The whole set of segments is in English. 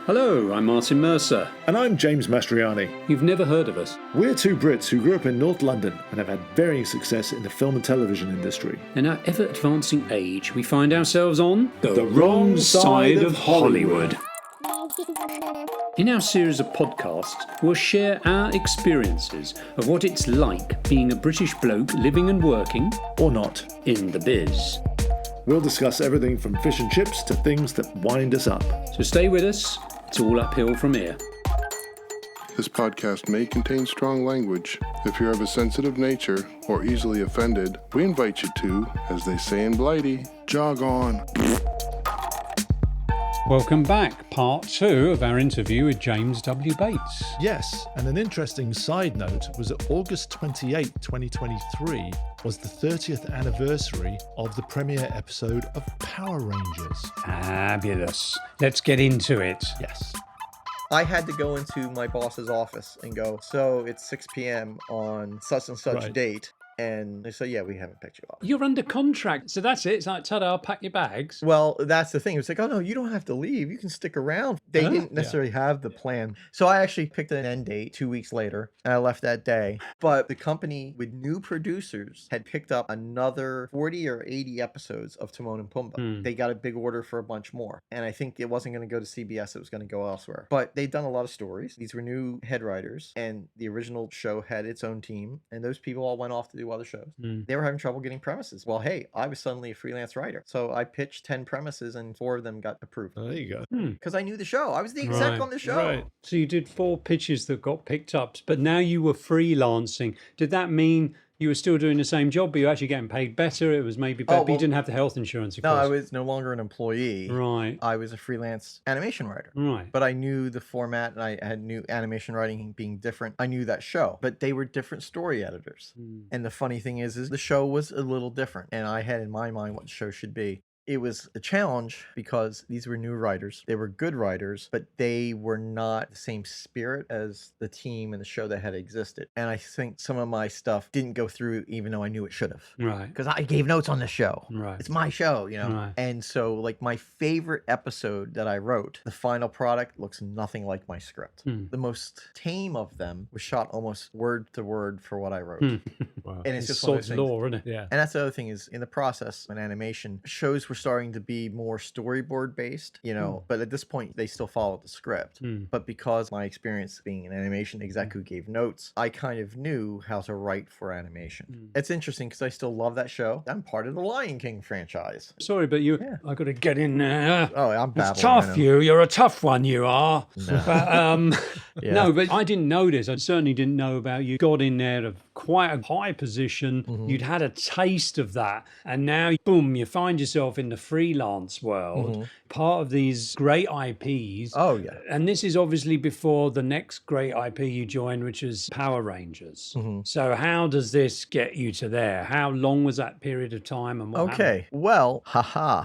Hello, I'm Martin Mercer. And I'm James Mastriani. You've never heard of us. We're two Brits who grew up in North London and have had varying success in the film and television industry. In our ever-advancing age, we find ourselves on the wrong side of Hollywood. In our series of podcasts, we'll share our experiences of what it's like being a British bloke living and working, or not, in the biz. We'll discuss everything from fish and chips to things that wind us up. So stay with us. It's all uphill from here. This podcast may contain strong language. If you're of a sensitive nature or easily offended, we invite you to, as they say in Blighty, Jog-on. Welcome back, part 2 of our interview with James W. Bates. Yes, and an interesting side note was that August 28, 2023 was the 30th anniversary of the premiere episode of Power Rangers. Fabulous. Let's get into it. Yes. I had to go into my boss's office and go, so it's 6 p.m. on such and such date. And they said, yeah, we haven't picked you up. You're under contract, so that's it. It's like, ta-da, pack your bags. Well, that's the thing. It's like, oh, no, you don't have to leave. You can stick around. They didn't necessarily have the plan. So I actually picked an end date 2 weeks later, and I left that day. But the company with new producers had picked up another 40 or 80 episodes of Timon and Pumbaa. They got a big order for a bunch more. And I think it wasn't going to go to CBS. It was going to go elsewhere. But they'd done a lot of stories. These were new head writers, and the original show had its own team. And those people all went off to do other shows. They were having trouble getting premises. Well, hey, I was suddenly a freelance writer. So I pitched 10 premises and 4 of them got approved. There you go. Because I knew the show. I was the exec on the show. Right. So you did 4 pitches that got picked up, but now you were freelancing. Did that mean you were still doing the same job, but you were actually getting paid better? It was maybe better, but you didn't have the health insurance, of course. I was no longer an employee. Right. I was a freelance animation writer. Right. But I knew the format, and I had new animation writing being different. I knew that show, but they were different story editors. And the funny thing is the show was a little different, and I had in my mind what the show should be. It was a challenge because these were new writers. They were good writers, but they were not the same spirit as the team and the show that had existed. And I think some of my stuff didn't go through even though I knew it should have. Right. Because I gave notes on the show. Right. It's my show, you know. Right. And so like my favorite episode that I wrote, the final product looks nothing like my script. The most tame of them was shot almost word to word for what I wrote. Wow. And it's just Sod's one of those law, isn't it? Yeah. And that's the other thing is in the process in animation, shows were starting to be more storyboard based, you know, but at this point they still followed the script. But because my experience being an animation exec who gave notes, I kind of knew how to write for animation. It's interesting because I still love that show. I'm part of the Lion King franchise. Sorry, but I got to get in there. Oh, I'm babbling. It's tough, you're a tough one, you are. No. But, no, but I didn't know this. I certainly didn't know about you. Got in there at quite a high position. You'd had a taste of that. And now, boom, you find yourself in the freelance world, part of these great IPs. Oh, yeah. And this is obviously before the next great IP you joined, which is Power Rangers. So how does this get you to there? How long was that period of time? And what happened? Well, haha.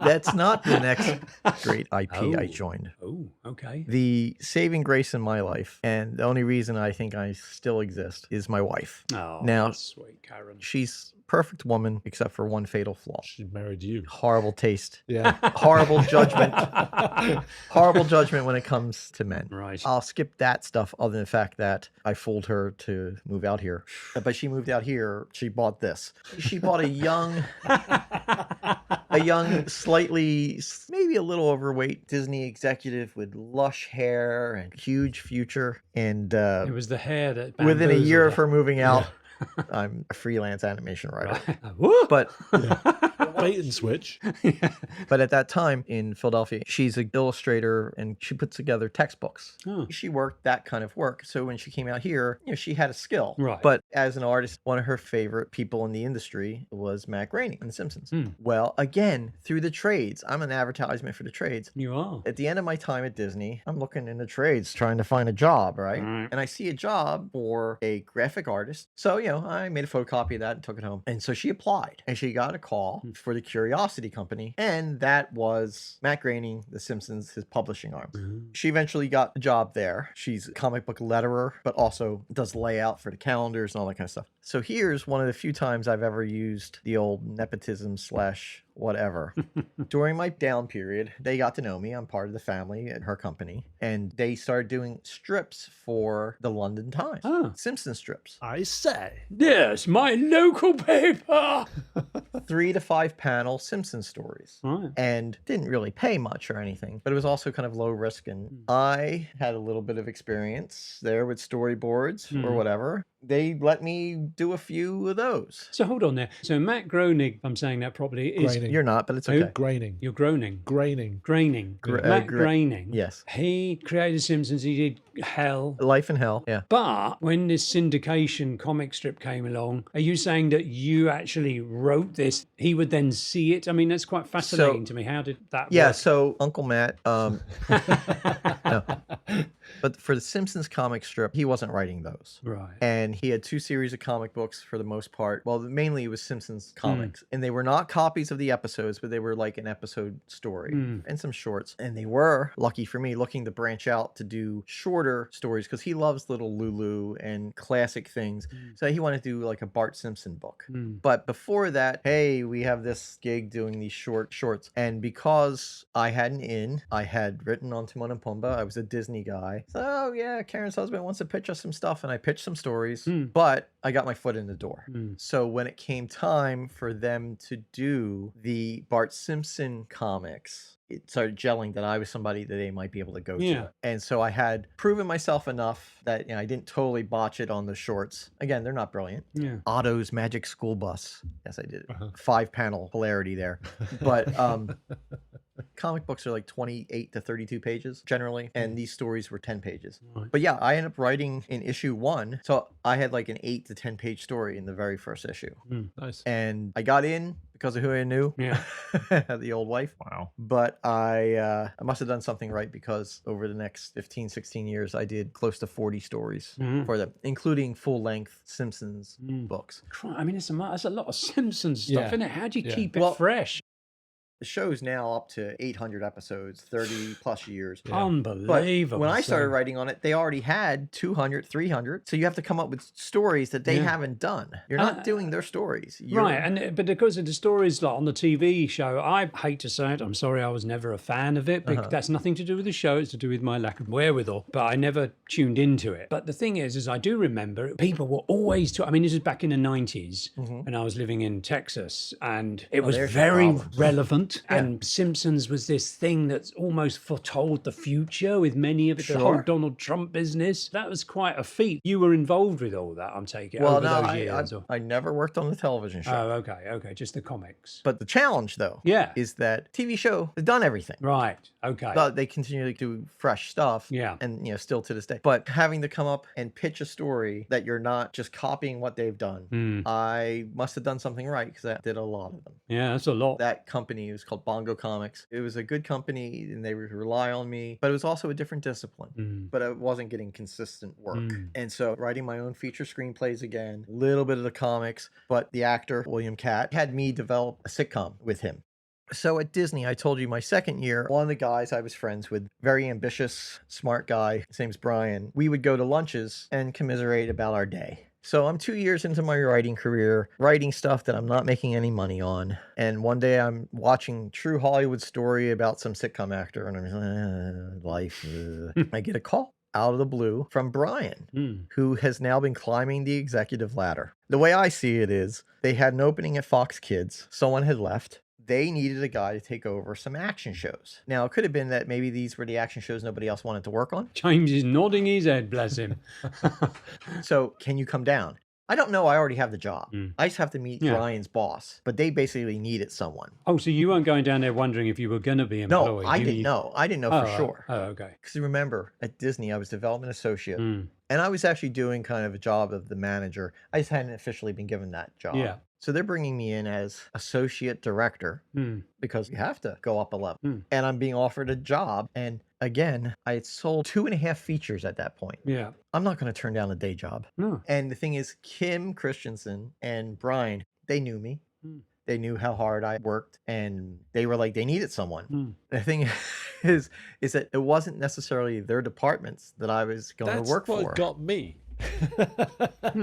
That's not the next great IP I joined. Oh, okay. The saving grace in my life, and the only reason I think I still exist, is my wife. Oh, now, that's sweet, Karen. She's a perfect woman, except for one fatal flaw. She married you. Horrible taste. Yeah. Horrible judgment. Horrible judgment when it comes to men. Right. I'll skip that stuff other than the fact that I fooled her to move out here. But she moved out here. She bought this. She bought a young, slightly, maybe a little overweight Disney executive with lush hair and huge future. And it was the hair that within a year bamboozled of her moving out, I'm a freelance animation writer. Right. But Bait and switch. But at that time in Philadelphia, she's an illustrator and she puts together textbooks. Oh. She worked that kind of work. So when she came out here, you know, she had a skill. Right. But as an artist, one of her favorite people in the industry was Matt Groening in The Simpsons. Well, again, through the trades, I'm an advertisement for the trades. You are. At the end of my time at Disney, I'm looking in the trades trying to find a job, right? And I see a job for a graphic artist. So, you know, I made a photocopy of that and took it home. And so she applied and she got a call for the Curiosity Company, and that was Matt Groening, The Simpsons, his publishing arm. She eventually got a job there. She's a comic book letterer, but also does layout for the calendars and all that kind of stuff. So here's one of the few times I've ever used the old nepotism / whatever. During my down period, they got to know me. I'm part of the family at her company, and they started doing strips for the London Times. Simpson strips. I say. Yes, my local paper. 3 to 5 panel Simpson stories. Right. And didn't really pay much or anything, but it was also kind of low risk. And I had a little bit of experience there with storyboards or whatever. They let me do a few of those. So hold on there. So Matt Groening, if I'm saying that properly, is... Groening. You're not, but it's okay. Groening. You're groaning. Groening. Groening. Matt Groening. Yes. He created Simpsons. He did Hell. Life in Hell, yeah. But when this syndication comic strip came along, are you saying that you actually wrote this? He would then see it? I mean, that's quite fascinating to me. How did that Yeah, work? so Uncle Matt, no. But for the Simpsons comic strip, he wasn't writing those. Right. And he had 2 series of comic books for the most part. Well, mainly it was Simpsons comics. And they were not copies of the episodes, but they were like an episode story and some shorts. And they were, lucky for me, looking to branch out to do shorter stories because he loves little Lulu and classic things. So he wanted to do like a Bart Simpson book. But before that, hey, we have this gig doing these shorts. And because I had an in, I had written on Timon and Pumbaa. I was a Disney guy. So, oh yeah, Karen's husband wants to pitch us some stuff, and I pitched some stories, but I got my foot in the door. So when it came time for them to do the Bart Simpson comics, it started gelling that I was somebody that they might be able to go to. And so I had proven myself enough that I didn't totally botch it on the shorts. Again, they're not brilliant. Otto's Magic School Bus. Yes, I did it. 5-panel hilarity there. But comic books are like 28 to 32 pages generally, and these stories were 10 pages. But yeah, I ended up writing in issue 1. So I had like an 8 to 10 page story in the very first issue. Nice. And I got in because of who I knew. The old wife. Wow. But I must have done something right because over the next 15, 16 years, I did close to 40 stories for them, including full-length Simpsons books. I mean, it's a lot of Simpsons stuff, isn't it? How do you keep it fresh? The show's now up to 800 episodes, 30 plus years. Unbelievable. But when I started writing on it, they already had 200, 300. So you have to come up with stories that they haven't done. You're not doing their stories. But because of the stories like on the TV show, I hate to say it, I'm sorry, I was never a fan of it, but that's nothing to do with the show. It's to do with my lack of wherewithal. But I never tuned into it. But the thing is I do remember people were always I mean, this is back in the 90s when I was living in Texas, and it was very relevant. And Simpsons was this thing that's almost foretold the future with many of it, the whole Donald Trump business. That was quite a feat. You were involved with all that, I'm taking it, over those years. I never worked on the television show. Oh, okay, just the comics. But the challenge, though, is that TV show has done everything. Right, okay. But they continue to do fresh stuff. Yeah. And, still to this day. But having to come up and pitch a story that you're not just copying what they've done, I must have done something right because I did a lot of them. Yeah, that's a lot. That company was called Bongo Comics. It was a good company and they would rely on me, but it was also a different discipline. But I wasn't getting consistent work. And so writing my own feature screenplays again, a little bit of the comics, but the actor, William Catt, had me develop a sitcom with him. So at Disney, I told you my second year, one of the guys I was friends with, very ambitious, smart guy, his name's Brian, we would go to lunches and commiserate about our day. So I'm 2 years into my writing career, writing stuff that I'm not making any money on. And one day I'm watching True Hollywood Story about some sitcom actor, and I'm life. I get a call out of the blue from Brian, who has now been climbing the executive ladder. The way I see it is they had an opening at Fox Kids. Someone had left. They needed a guy to take over some action shows. Now, it could have been that maybe these were the action shows nobody else wanted to work on. James is nodding his head, bless him. So, can you come down? I don't know. I already have the job. I just have to meet Brian's boss. But they basically needed someone. Oh, so you weren't going down there wondering if you were going to be employed? No, I didn't know. I didn't know for sure. Oh, okay. Because remember, at Disney, I was development associate. And I was actually doing kind of a job of the manager. I just hadn't officially been given that job. Yeah. So they're bringing me in as associate director because you have to go up a level. And I'm being offered a job. And again, I had sold 2.5 features at that point. Yeah. I'm not going to turn down a day job. No. And the thing is, Kim Christensen and Brian, they knew me. They knew how hard I worked, and they were like, they needed someone. Hmm. The thing is that it wasn't necessarily their departments that I was going to work That's for. what got me.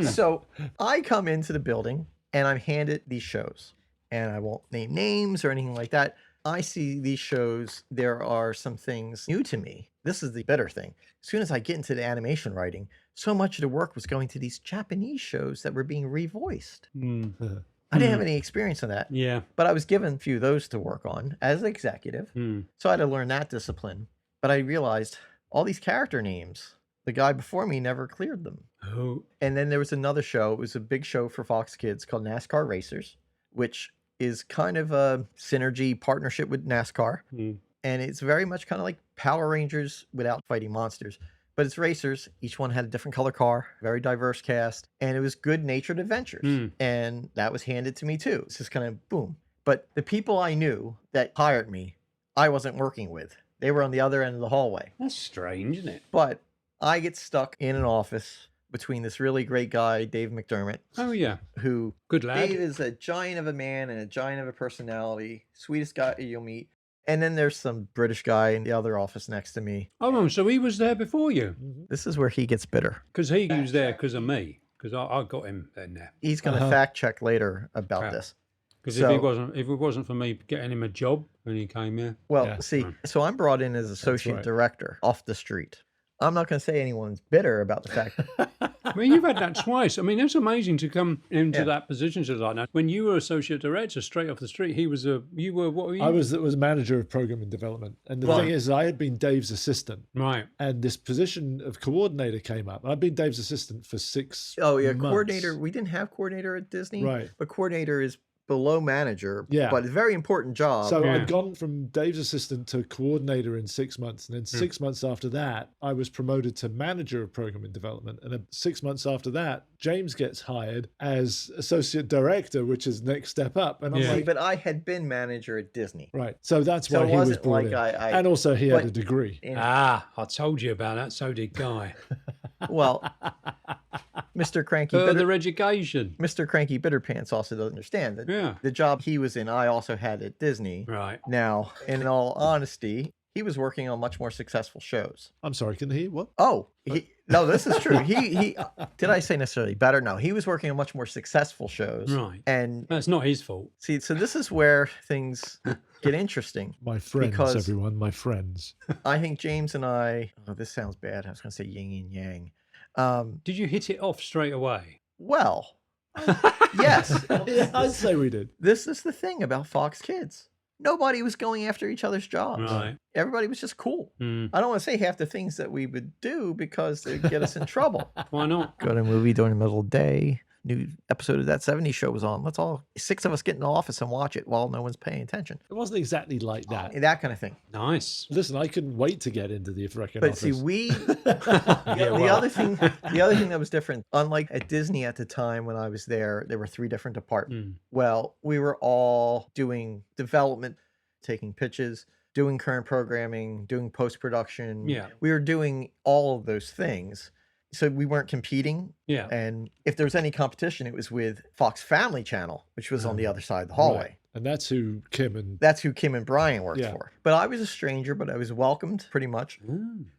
So I come into the building and I'm handed these shows, and I won't name names or anything like that. I see these shows. There are some things new to me. This is the better thing. As soon as I get into the animation writing, so much of the work was going to these Japanese shows that were being revoiced. I didn't have any experience in that. Yeah. But I was given a few of those to work on as an executive. So I had to learn that discipline. But I realized all these character names, the guy before me never cleared them. Oh. And then there was another show. It was a big show for Fox Kids called NASCAR Racers, which is kind of a synergy partnership with NASCAR. And it's very much kind of like Power Rangers without fighting monsters. But it's racers. Each one had a different color car, very diverse cast. And it was good-natured adventures. And that was handed to me too. It's just kind of boom. But the people I knew that hired me, I wasn't working with. They were on the other end of the hallway. That's strange, isn't it? But I get stuck in an office between this really great guy, Dave McDermott. Oh, yeah. Who, good lad. Dave is a giant of a man and a giant of a personality. Sweetest guy you'll meet. And then there's some British guy in the other office next to me. Oh, so he was there before you? This is where he gets bitter. Because he was there because of me. Because I got him in there. He's going to fact check later about this. Because if it wasn't for me getting him a job when he came here. Well, see, so I'm brought in as associate director off the street. I'm not going to say anyone's bitter about the fact that... I mean, you've had that twice. I mean, it's amazing to come into that position just like that. When you were associate director, straight off the street, what were you? I was manager of programming development. And the thing is, I had been Dave's assistant. Right. And this position of coordinator came up. I'd been Dave's assistant for 6 Oh, yeah, months. Coordinator. We didn't have coordinator at Disney. Right. But coordinator is below manager, Yeah. but it's a very important job. So I'd gone from Dave's assistant to coordinator in 6 months. And then 6 months after that, I was promoted to manager of programming development. And 6 months after that, James gets hired as associate director, which is next step up. And I'm like, but I had been manager at Disney. Right. So that's So why it he was wasn't brought like in. I- And also he had a degree. I told you about that. So did Guy. Well, Mr. Cranky Further education. Mr. Cranky Bitterpants also doesn't understand that the job he was in, I also had at Disney. Right. Now, in all honesty, he was working on much more successful shows. I'm sorry, can he? What? Oh, no, this is true. He did I say necessarily better? No, he was working on much more successful shows. Right. And that's not his fault. See, so this is where things get interesting. My friends, because everyone, my friends. I think James and I, this sounds bad. I was going to say yin and yang. Did you hit it off straight away? Well, yes. Yeah, I'd say we did. This is the thing about Fox Kids. Nobody was going after each other's jobs. Right. Everybody was just cool. I don't want to say half the things that we would do because they'd get us in trouble. Why not? Go to a movie during the middle of the day. New episode of That 70s Show was on. Let's all 6 of us get in the office and watch it while no one's paying attention. It wasn't exactly like that. That kind of thing. Nice. Listen, I couldn't wait to get into the freaking But office. see, the other thing that was different, unlike at Disney at the time when I was there were 3 different departments. Well, we were all doing development, taking pitches, doing current programming, doing post-production. Yeah. We were doing all of those things. So we weren't competing. Yeah. And if there was any competition, it was with Fox Family Channel, which was on the other side of the hallway. Right. And that's who Kim and Brian worked for. But I was a stranger, but I was welcomed pretty much.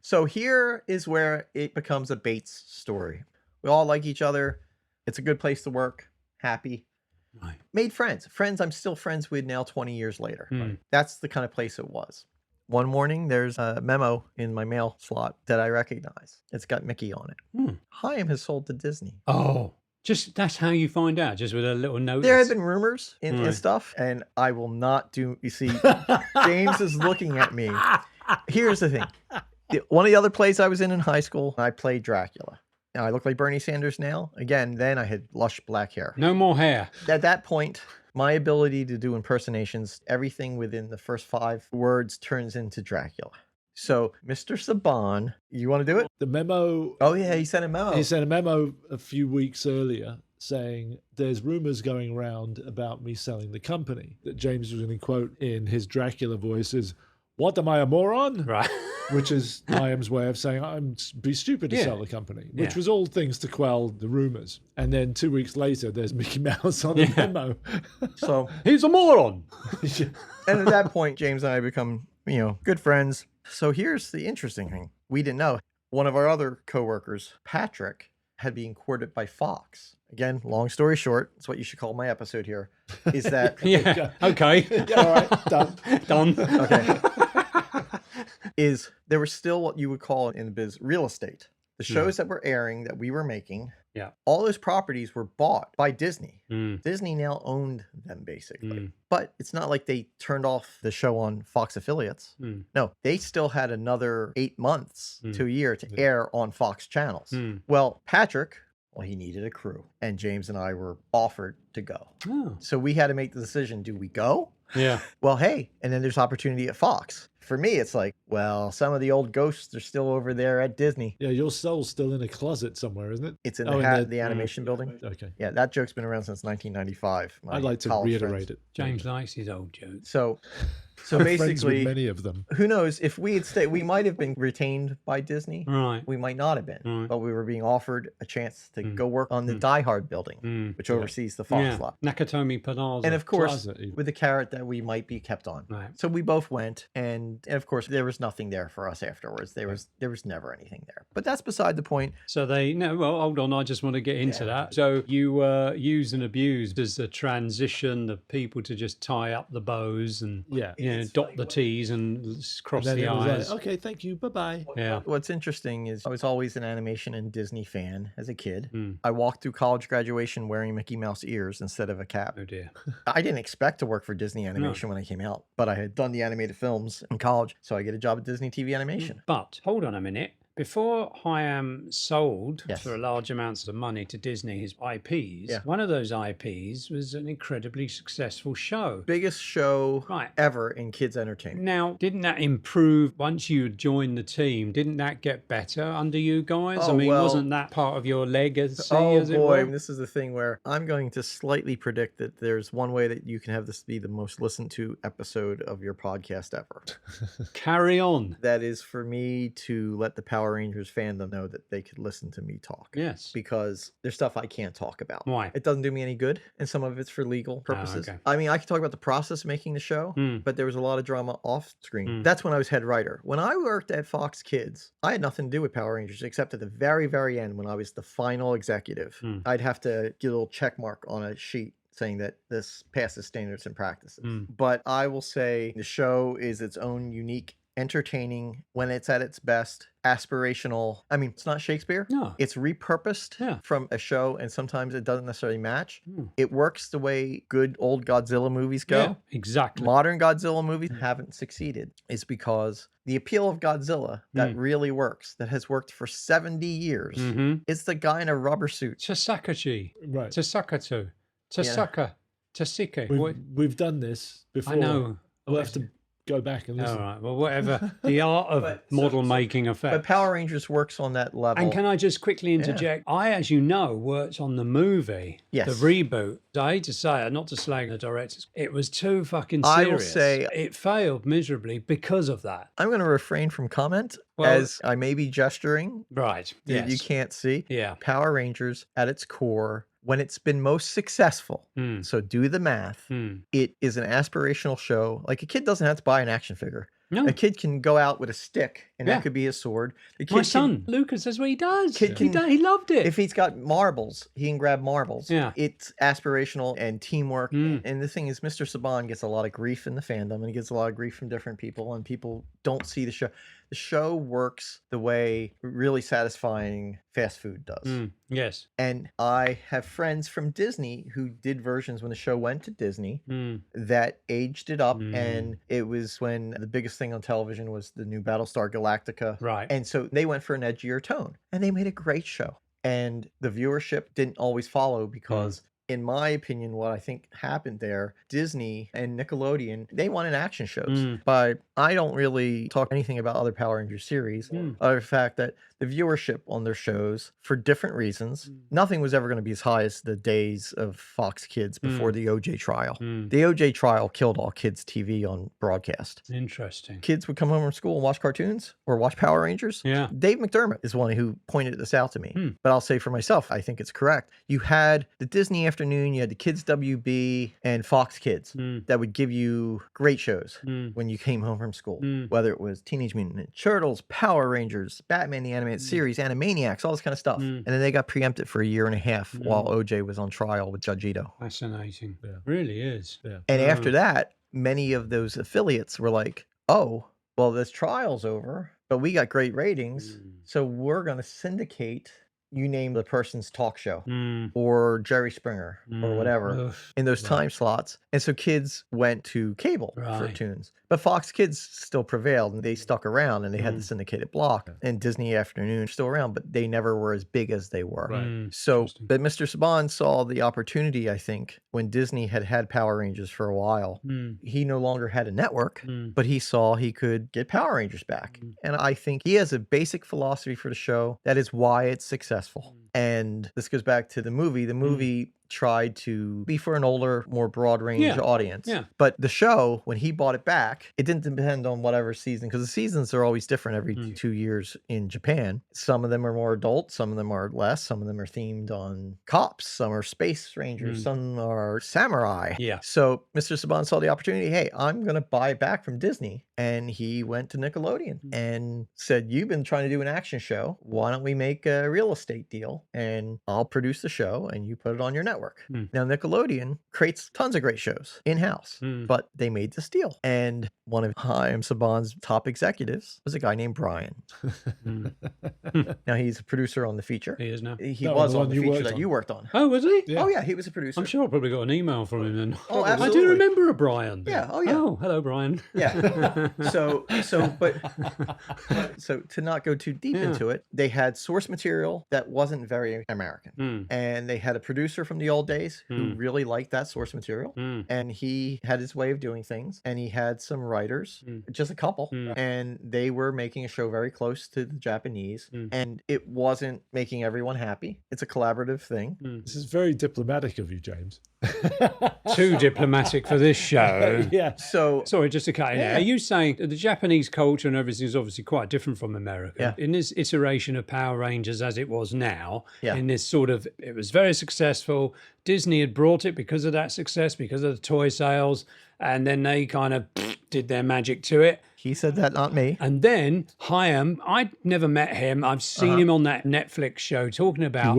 So here is where it becomes a Bates story. We all like each other. It's a good place to work. Happy. Right. Made friends. Friends I'm still friends with now 20 years later. Right. That's the kind of place it was. One morning, there's a memo in my mail slot that I recognize. It's got Mickey on it. Chaim has sold to Disney. Oh, just that's how you find out, just with a little note. There have been rumors and stuff, and I will not do. You see, James is looking at me. Here's the thing. One of the other plays I was in high school, I played Dracula. Now, I look like Bernie Sanders now. Again, then I had lush black hair. No more hair. At that point, my ability to do impersonations, everything within the first 5 words turns into Dracula. So, Mr. Saban, you want to do it? the memo. Oh, yeah, he sent a memo. He sent a memo a few weeks earlier saying there's rumors going around about me selling the company. That James was going to quote in his Dracula voice is, "What, am I a moron?" Right. which is IM's way of saying I'm be stupid to sell the company, which was all things to quell the rumors. And then 2 weeks later, there's Mickey Mouse on the memo. So he's a moron. And at that point, James and I become, good friends. So here's the interesting thing. We didn't know. One of our other coworkers, Patrick, had been courted by Fox. Again, long story short, that's what you should call my episode here, is that... Okay. All right, done. Okay. Is there was still what you would call in the biz real estate. The shows that were airing, that we were making, all those properties were bought by Disney. Disney now owned them, basically. But it's not like they turned off the show on Fox affiliates. No, they still had another 8 months to a year to air on Fox channels. Well, Patrick, he needed a crew. And James and I were offered to go. So we had to make the decision, do we go? Yeah. Well, hey, and then there's opportunity at Fox. For me, it's like, well, some of the old ghosts are still over there at Disney. Yeah, your soul's still in a closet somewhere, isn't it? It's in the animation building. Okay. Yeah, that joke's been around since 1995. I'd like to reiterate it. James likes his old jokes. So Friends basically, with many of them. Who knows? If we had stayed, we might have been retained by Disney. Right. We might not have been. Right. But we were being offered a chance to go work on the Die Hard building, which oversees the Fox lot. Nakatomi Plaza. And of course, with the carrot that we might be kept on. Right. So we both went, and of course, there was nothing there for us afterwards. There was never anything there. But that's beside the point. So well, hold on. I just want to get into that. So you were used and abused as a transition of people to just tie up the bows and dot the T's and cross the I's. Like, okay, thank you. Bye-bye. Yeah. What's interesting is I was always an animation and Disney fan as a kid. I walked through college graduation wearing Mickey Mouse ears instead of a cap. Oh, dear. I didn't expect to work for Disney Animation when I came out, but I had done the animated films in college, so I get a job at Disney TV Animation. But hold on a minute. Before Hyam sold Yes. for large amounts of money to Disney his IPs, one of those IPs was an incredibly successful show. Biggest show Right. ever in kids entertainment. Now, didn't that improve once you joined the team? Didn't that get better under you guys? Oh, I mean, well- wasn't that part of your legacy? Oh as it boy, were? this is the thing where I'm going to slightly predict that there's one way that you can have this be the most listened to episode of your podcast ever. Carry on. That is for me to let the Power Rangers fandom know that they could listen to me talk. Yes. Because there's stuff I can't talk about. Why? It doesn't do me any good, and some of it's for legal purposes. okay. I mean, I could talk about the process of making the show, but there was a lot of drama off screen. That's when I was head writer. When I worked at Fox Kids, I had nothing to do with Power Rangers, except at the very, very end when I was the final executive. I'd have to get a little check mark on a sheet saying that this passes standards and practices. But I will say the show is its own unique, entertaining, when it's at its best, aspirational. I mean, it's not Shakespeare. No. It's repurposed from a show, and sometimes it doesn't necessarily match. It works the way good old Godzilla movies go. Yeah, exactly. Modern Godzilla movies haven't succeeded. It's because the appeal of Godzilla that really works, that has worked for 70 years, is the guy in a rubber suit. Tasakachi. Right. Tasakato. Tasaka. Tasike. We've done this before. I know. We'll have to go back and listen. All right. Well, whatever. The art of model making effect. But Power Rangers works on that level. And can I just quickly interject? I, as you know, worked on the movie, Yes. the reboot. I hate to say it, not to slag the directors. It was too fucking serious. I will say it failed miserably because of that. I'm going to refrain from comment, Well, as I may be gesturing. Right. That Yes. you can't see. Yeah. Power Rangers, at its core, when it's been most successful, so do the math, it is an aspirational show. Like, a kid doesn't have to buy an action figure. No. A kid can go out with a stick, and that could be his sword. The kid My son, Lucas, that's what he does. Kid He can- he loved it. If he's got marbles, he can grab marbles. Yeah. It's aspirational and teamwork. And the thing is, Mr. Saban gets a lot of grief in the fandom, and he gets a lot of grief from different people, and people don't see the show. The show works the way really satisfying fast food does. Yes. And I have friends from Disney who did versions when the show went to Disney that aged it up. And it was when the biggest thing on television was the new Battlestar Galactica. Right. And so they went for an edgier tone, and they made a great show. And the viewership didn't always follow because in my opinion, what I think happened there, Disney and Nickelodeon, they wanted action shows. But I don't really talk anything about other Power Rangers series, other than the fact that the viewership on their shows, for different reasons, nothing was ever going to be as high as the days of Fox Kids before the OJ trial. The OJ trial killed all kids' TV on broadcast. Interesting. Kids would come home from school and watch cartoons or watch Power Rangers. Yeah. Dave McDermott is one who pointed this out to me. But I'll say for myself, I think it's correct. You had the Disney afternoon, you had the Kids WB and Fox Kids that would give you great shows when you came home from school, whether it was Teenage Mutant Ninja Turtles, Power Rangers, Batman the Animated Series, Animaniacs, all this kind of stuff. And then they got preempted for a year and a half while OJ was on trial with Judge Ito. Fascinating. Yeah. Really is. Yeah. And after that, many of those affiliates were like, oh, well, this trial's over, but we got great ratings, so we're going to syndicate, you name the person's talk show or Jerry Springer or whatever in those time slots. And so kids went to cable for tunes. But Fox Kids still prevailed and they stuck around and they had the syndicated block. And Disney Afternoon still around, but they never were as big as they were. So, but Mr. Saban saw the opportunity, I think, when Disney had Power Rangers for a while. He no longer had a network, but he saw he could get Power Rangers back. And I think he has a basic philosophy for the show. That is why it's successful. And this goes back to the movie. The movie tried to be for an older, more broad range audience. But the show, when he bought it back, it didn't depend on whatever season, because the seasons are always different every 2 years in Japan. Some of them are more adult, some of them are less, some of them are themed on cops, some are space rangers, some are samurai. So Mr. Saban saw the opportunity, hey, I'm going to buy it back from Disney. And he went to Nickelodeon and said, you've been trying to do an action show. Why don't we make a real estate deal and I'll produce the show and you put it on your network. Now, Nickelodeon creates tons of great shows in-house, but they made this deal. And one of Chaim Saban's top executives was a guy named Brian. Now, he's a producer on the feature. He is now. He was on the feature that you worked on. Oh, was he? Oh, yeah, he was a producer. I'm sure I probably got an email from him then. Oh, absolutely. I do remember a Brian. Yeah, oh, yeah. Oh, hello, Brian. Yeah. So to not go too deep into it, they had source material that wasn't very American. And they had a producer from the old days who really liked that source material. And he had his way of doing things. And he had some writers, just a couple, and they were making a show very close to the Japanese. And it wasn't making everyone happy. It's a collaborative thing. This is very diplomatic of you, James. Too diplomatic for this show. Yeah. So sorry, just to cut in there. Are you saying that the Japanese culture and everything is obviously quite different from America? In this iteration of Power Rangers as it was now, in this sort of, it was very successful. Disney had brought it because of that success, because of the toy sales, and then they kind of did their magic to it. He said that, not me. And then Chaim, I'd never met him. I've seen him on that Netflix show talking about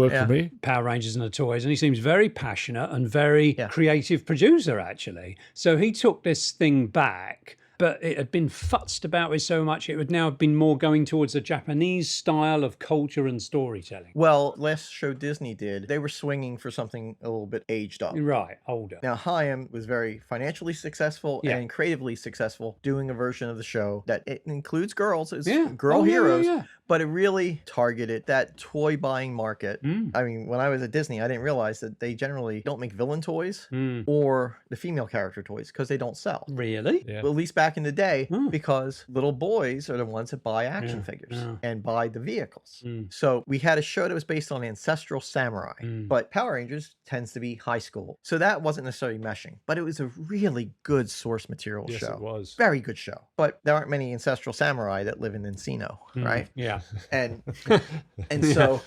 Power Rangers and the toys. And he seems very passionate and very creative producer, actually. So he took this thing back, but it had been futzed about with so much, it would now have been more going towards a Japanese style of culture and storytelling. Well, last show Disney did, they were swinging for something a little bit aged up. Right, older. Now, Chaim was very financially successful and creatively successful doing a version of the show that it includes girls, it's girl heroes, but it really targeted that toy buying market. I mean, when I was at Disney, I didn't realize that they generally don't make villain toys or the female character toys because they don't sell. Really? Yeah. Well, at least back in the day, because little boys are the ones that buy action figures and buy the vehicles. So we had a show that was based on ancestral samurai, but Power Rangers tends to be high school. So that wasn't necessarily meshing, but it was a really good source material show. It was. Very good show. But there aren't many ancestral samurai that live in Encino, right? Yeah. And so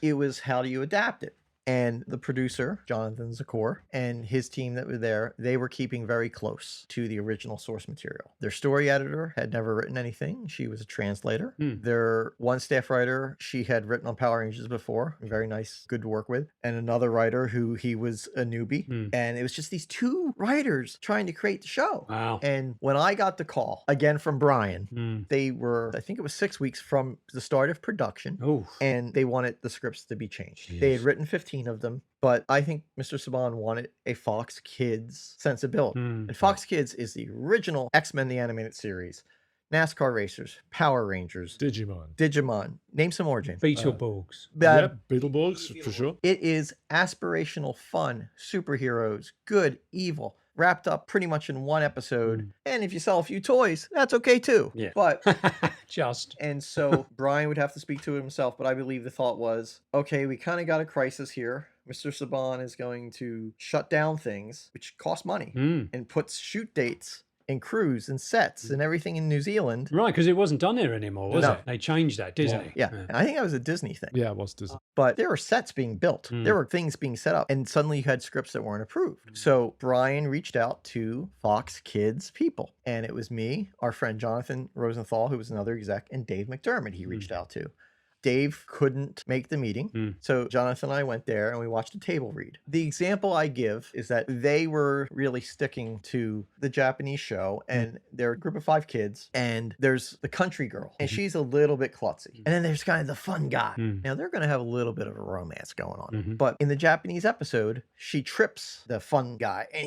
it was, how do you adapt it? And the producer, Jonathan Zakor, and his team that were there, they were keeping very close to the original source material. Their story editor had never written anything. She was a translator. Their one staff writer, she had written on Power Rangers before. Very nice, good to work with. And another writer who he was a newbie. And it was just these two writers trying to create the show. Wow. And when I got the call, again from Brian, they were, I think it was 6 weeks from the start of production. And they wanted the scripts to be changed. They had written 15 of them, but I think Mr. Saban wanted a Fox Kids sensibility. And Fox Kids is the original X-Men the Animated Series. NASCAR racers, Power Rangers, Digimon. Name some more, James. Beetleborgs. Yeah, Beetleborgs, for sure. It is aspirational fun, superheroes, good, evil, wrapped up pretty much in one episode. And if you sell a few toys, that's okay too. Yeah. But just. And so Brian would have to speak to it himself, but I believe the thought was, okay, we kind of got a crisis here. Mr. Saban is going to shut down things, which cost money, and puts shoot dates and crews and sets and everything in New Zealand. Right, because it wasn't done here anymore, was it? They changed that, Disney. Yeah. I think that was a Disney thing. Yeah, it was Disney. But there were sets being built. There were things being set up. And suddenly you had scripts that weren't approved. So Brian reached out to Fox Kids people. And it was me, our friend Jonathan Rosenthal, who was another exec, and Dave McDermott he reached out to. Dave couldn't make the meeting. So Jonathan and I went there and we watched a table read. The example I give is that they were really sticking to the Japanese show, and they're a group of 5 kids, and there's the country girl, and she's a little bit klutzy. And then there's kind of the fun guy. Now they're going to have a little bit of a romance going on. But in the Japanese episode, she trips the fun guy, and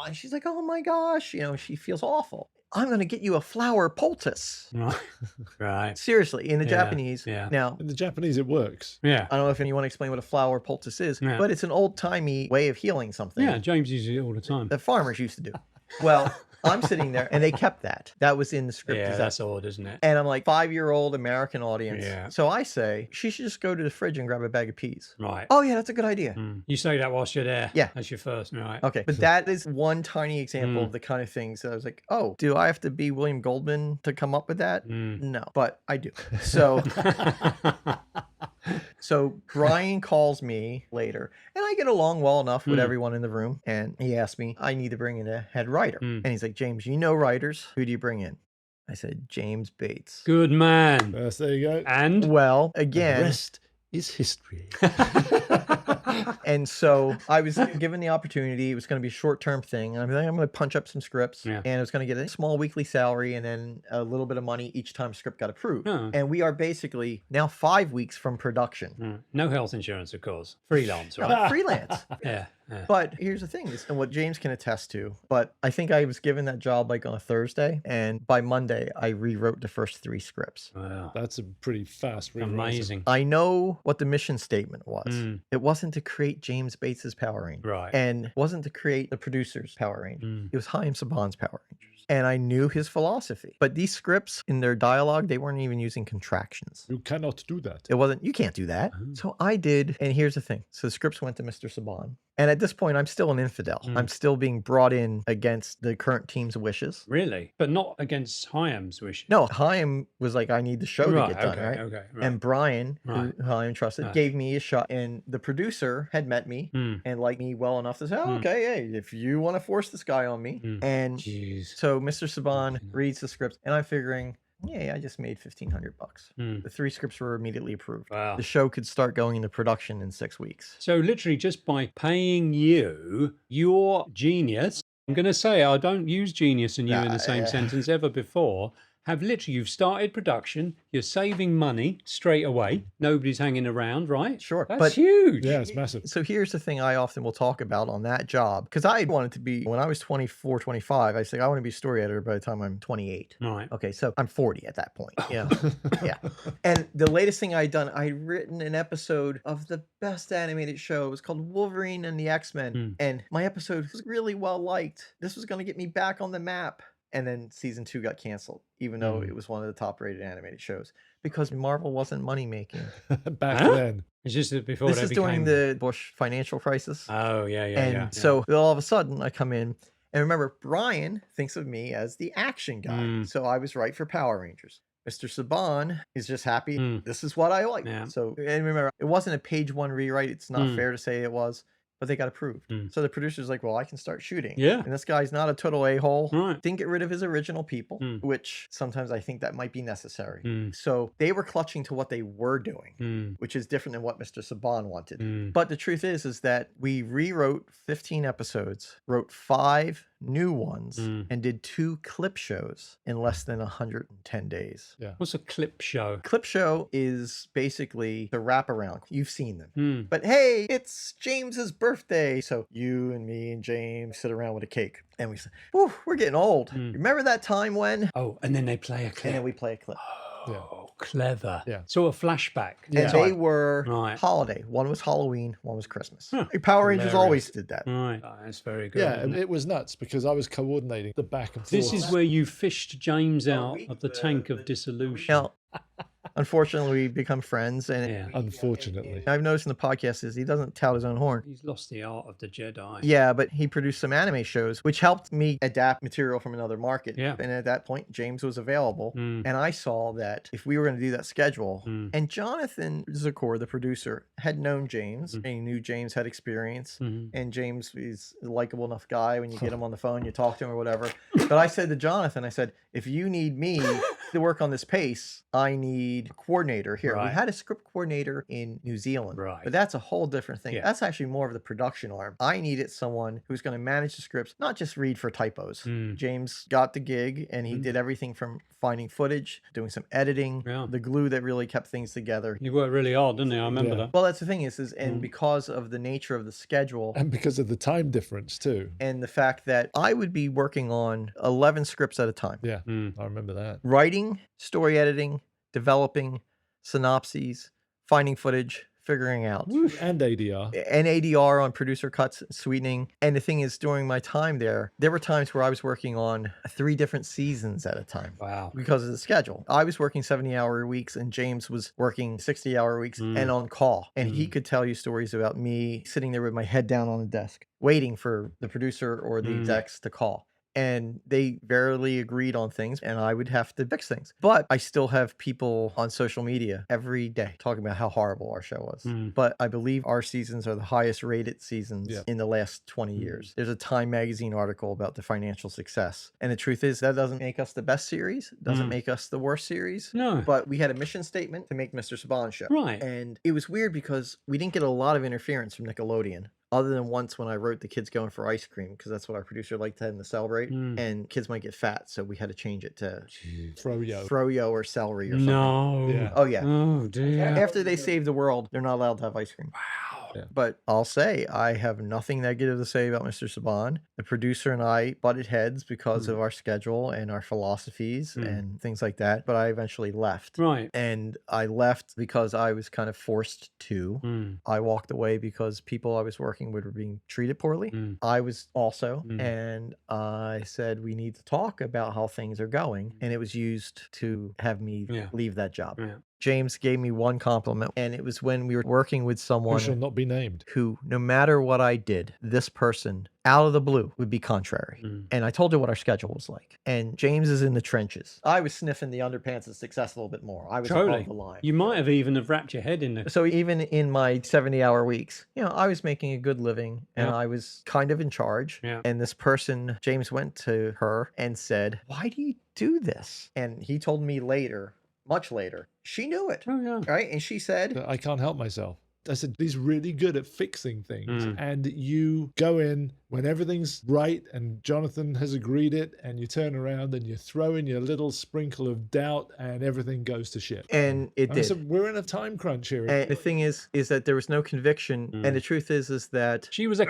and she's like, oh my gosh, she feels awful. I'm going to get you a flower poultice. Right. Seriously, in the Japanese. Now, in the Japanese, it works. Yeah. I don't know if you want to explain what a flower poultice is, but it's an old-timey way of healing something. Yeah, James uses it all the time. The farmers used to do. Well, I'm sitting there, and they kept that. That was in the script. Yeah, that's odd, isn't it? And I'm like, 5-year-old American audience. Yeah. So I say, she should just go to the fridge and grab a bag of peas. Right. Oh, yeah, that's a good idea. You say that whilst you're there. Yeah. That's your first, right? Okay. But that is one tiny example of the kind of things that I was like, oh, do I have to be William Goldman to come up with that? No, but I do. So... So Brian calls me later, and I get along well enough with everyone in the room, and he asked me, I need to bring in a head writer. And he's like, James, you know writers. Who do you bring in? I said, James Bates. Good man. Yes, there you go. And? Well, again... The rest is history. And so I was given the opportunity. It was going to be a short-term thing. And I'm like, I'm going to punch up some scripts. And I was going to get a small weekly salary and then a little bit of money each time script got approved. And we are basically now 5 weeks from production. No health insurance, of course. Freelance, right? Freelance. Yeah. But here's the thing, and what James can attest to, but I think I was given that job like on a Thursday, and by Monday, I rewrote the first 3 scripts. Wow. That's a pretty fast rewrite. Amazing. I know what the mission statement was. It wasn't to create James Bates's Power Rangers. Right. And it wasn't to create the producer's Power Rangers. It was Chaim Saban's Power Rangers. And I knew his philosophy. But these scripts, in their dialogue, they weren't even using contractions. You cannot do that. It wasn't, you can't do that. So I did, and here's the thing. So the scripts went to Mr. Saban. And at this point, I'm still an infidel. I'm still being brought in against the current team's wishes. Really? But not against Chaim's wishes? No, Chaim was like, I need the show to get done, right? Okay. And Brian, who Chaim trusted, gave me a shot. And the producer had met me and liked me well enough to say, oh, okay, hey, if you want to force this guy on me. And so Mr. Saban reads the script, and I'm figuring, yeah, I just made $1,500. The 3 scripts were immediately approved. Wow. The show could start going into production in 6 weeks. So literally just by paying you, your genius, I'm going to say I don't use genius and you in the same sentence ever before, you've started production, you're saving money straight away. Nobody's hanging around, right? Sure. That's huge. Yeah, it's massive. So here's the thing I often will talk about on that job. Because I wanted to be, when I was 24, 25, I said, I want to be a story editor by the time I'm 28. Right. Okay, so I'm 40 at that point. Yeah. Yeah. And the latest thing I'd done, I'd written an episode of the best animated show. It was called Wolverine and the X-Men. And my episode was really well liked. This was going to get me back on the map. And then season 2 got canceled, even though it was one of the top rated animated shows, because Marvel wasn't money making. Back then. It's just that before this is during the Bush financial crisis. Oh, yeah. And so all of a sudden I come in, and remember, Brian thinks of me as the action guy. So I was right for Power Rangers. Mr. Saban is just happy. This is what I like. So, and remember, it wasn't a page 1 rewrite. It's not fair to say it was. But they got approved. So the producer's like, well, I can start shooting. Yeah. And this guy's not a total a-hole. Right. Didn't get rid of his original people, which sometimes I think that might be necessary. So they were clutching to what they were doing, which is different than what Mr. Saban wanted. But the truth is that we rewrote 15 episodes, wrote 5 new ones and did 2 clip shows in less than 110 days. Yeah. What's a clip show? Clip show is basically the wraparound. You've seen them. But hey, it's James's birthday. So you and me and James sit around with a cake. And we say, "Whew, we're getting old. Remember that time when?" Oh, and then they play a clip. And then we play a clip. Oh, clever. Yeah. So a flashback. And they were Right. holiday. One was Halloween, one was Christmas. Huh. Power Rangers Hilarious. always did that. Right. Oh, that's very good. Yeah, isn't it? it was nuts because I was coordinating the back and forth. This is where you fished James out of the tank of dissolution. Now, unfortunately, we become friends. And Yeah. Unfortunately. I've noticed in the podcast is he doesn't tout his own horn. He's lost the art of the Jedi. Yeah, but he produced some anime shows, which helped me adapt material from another market. Yeah. And at that point, James was available. Mm. And I saw that if we were going to do that schedule, and Jonathan Zakor, the producer, had known James, and he knew James had experience. And James is a likable enough guy. When you get him on the phone, you talk to him or whatever. But I said to Jonathan, I said, if you need me to work on this pace, I need a coordinator here. We Right. had a script coordinator in New Zealand, Right. but that's a whole different thing. Yeah. That's actually more of the production arm. I needed someone who's going to manage the scripts, not just read for typos. James got the gig and he did everything from finding footage, doing some editing, Yeah. the glue that really kept things together. You worked really hard, didn't you? I remember Yeah. that. Well, that's the thing is and because of the nature of the schedule And because of the time difference too. and the fact that I would be working on 11 scripts at a time, Yeah, I remember that. writing, story editing, developing, synopses, finding footage, figuring out. And ADR. And ADR on producer cuts, sweetening. And the thing is, during my time there were times where I was working on 3 different seasons at a time. Wow. Because of the schedule. I was working 70-hour weeks and James was working 60-hour weeks and on call. And he could tell you stories about me sitting there with my head down on the desk, waiting for the producer or the execs to call. And they barely agreed on things and I would have to fix things. But I still have people on social media every day talking about how horrible our show was. But I believe our seasons are the highest rated seasons in the last 20 years. There's a Time magazine article about the financial success. And the truth is that doesn't make us the best series. Doesn't make us the worst series. No. But we had a mission statement to make Mr. Saban show. Right. And it was weird because we didn't get a lot of interference from Nickelodeon. Other than once when I wrote the kids going for ice cream, because that's what our producer liked to have them to celebrate, and kids might get fat, so we had to change it to froyo or celery or something. No. Yeah. Oh yeah. Oh dear. After they save the world, they're not allowed to have ice cream. Wow. Yeah. But I'll say I have nothing negative to say about Mr. Saban. The producer and I butted heads because of our schedule and our philosophies and things like that. But I eventually left. Right. And I left because I was kind of forced to. I walked away because people I was working with were being treated poorly. I was also. And I said, we need to talk about how things are going. And it was used to have me leave that job. Yeah. James gave me one compliment, and it was when we were working with someone Who shall not be named. who, no matter what I did, this person out of the blue would be contrary. And I told her what our schedule was like. And James is in the trenches. I was sniffing the underpants of success a little bit more. I was above the line. You might have even have wrapped your head in there. So even in my 70-hour weeks, I was making a good living and I was kind of in charge. Yeah. And this person, James went to her and said, "Why do you do this?" And he told me later, much later, she knew it. Oh yeah. Right? And she said, I can't help myself. I said, he's really good at fixing things. And you go in when everything's right and Jonathan has agreed it, and you turn around and you throw in your little sprinkle of doubt and everything goes to shit. and it And I did. said, we're in a time crunch here. And the thing is that there was no conviction. And the truth is that She was a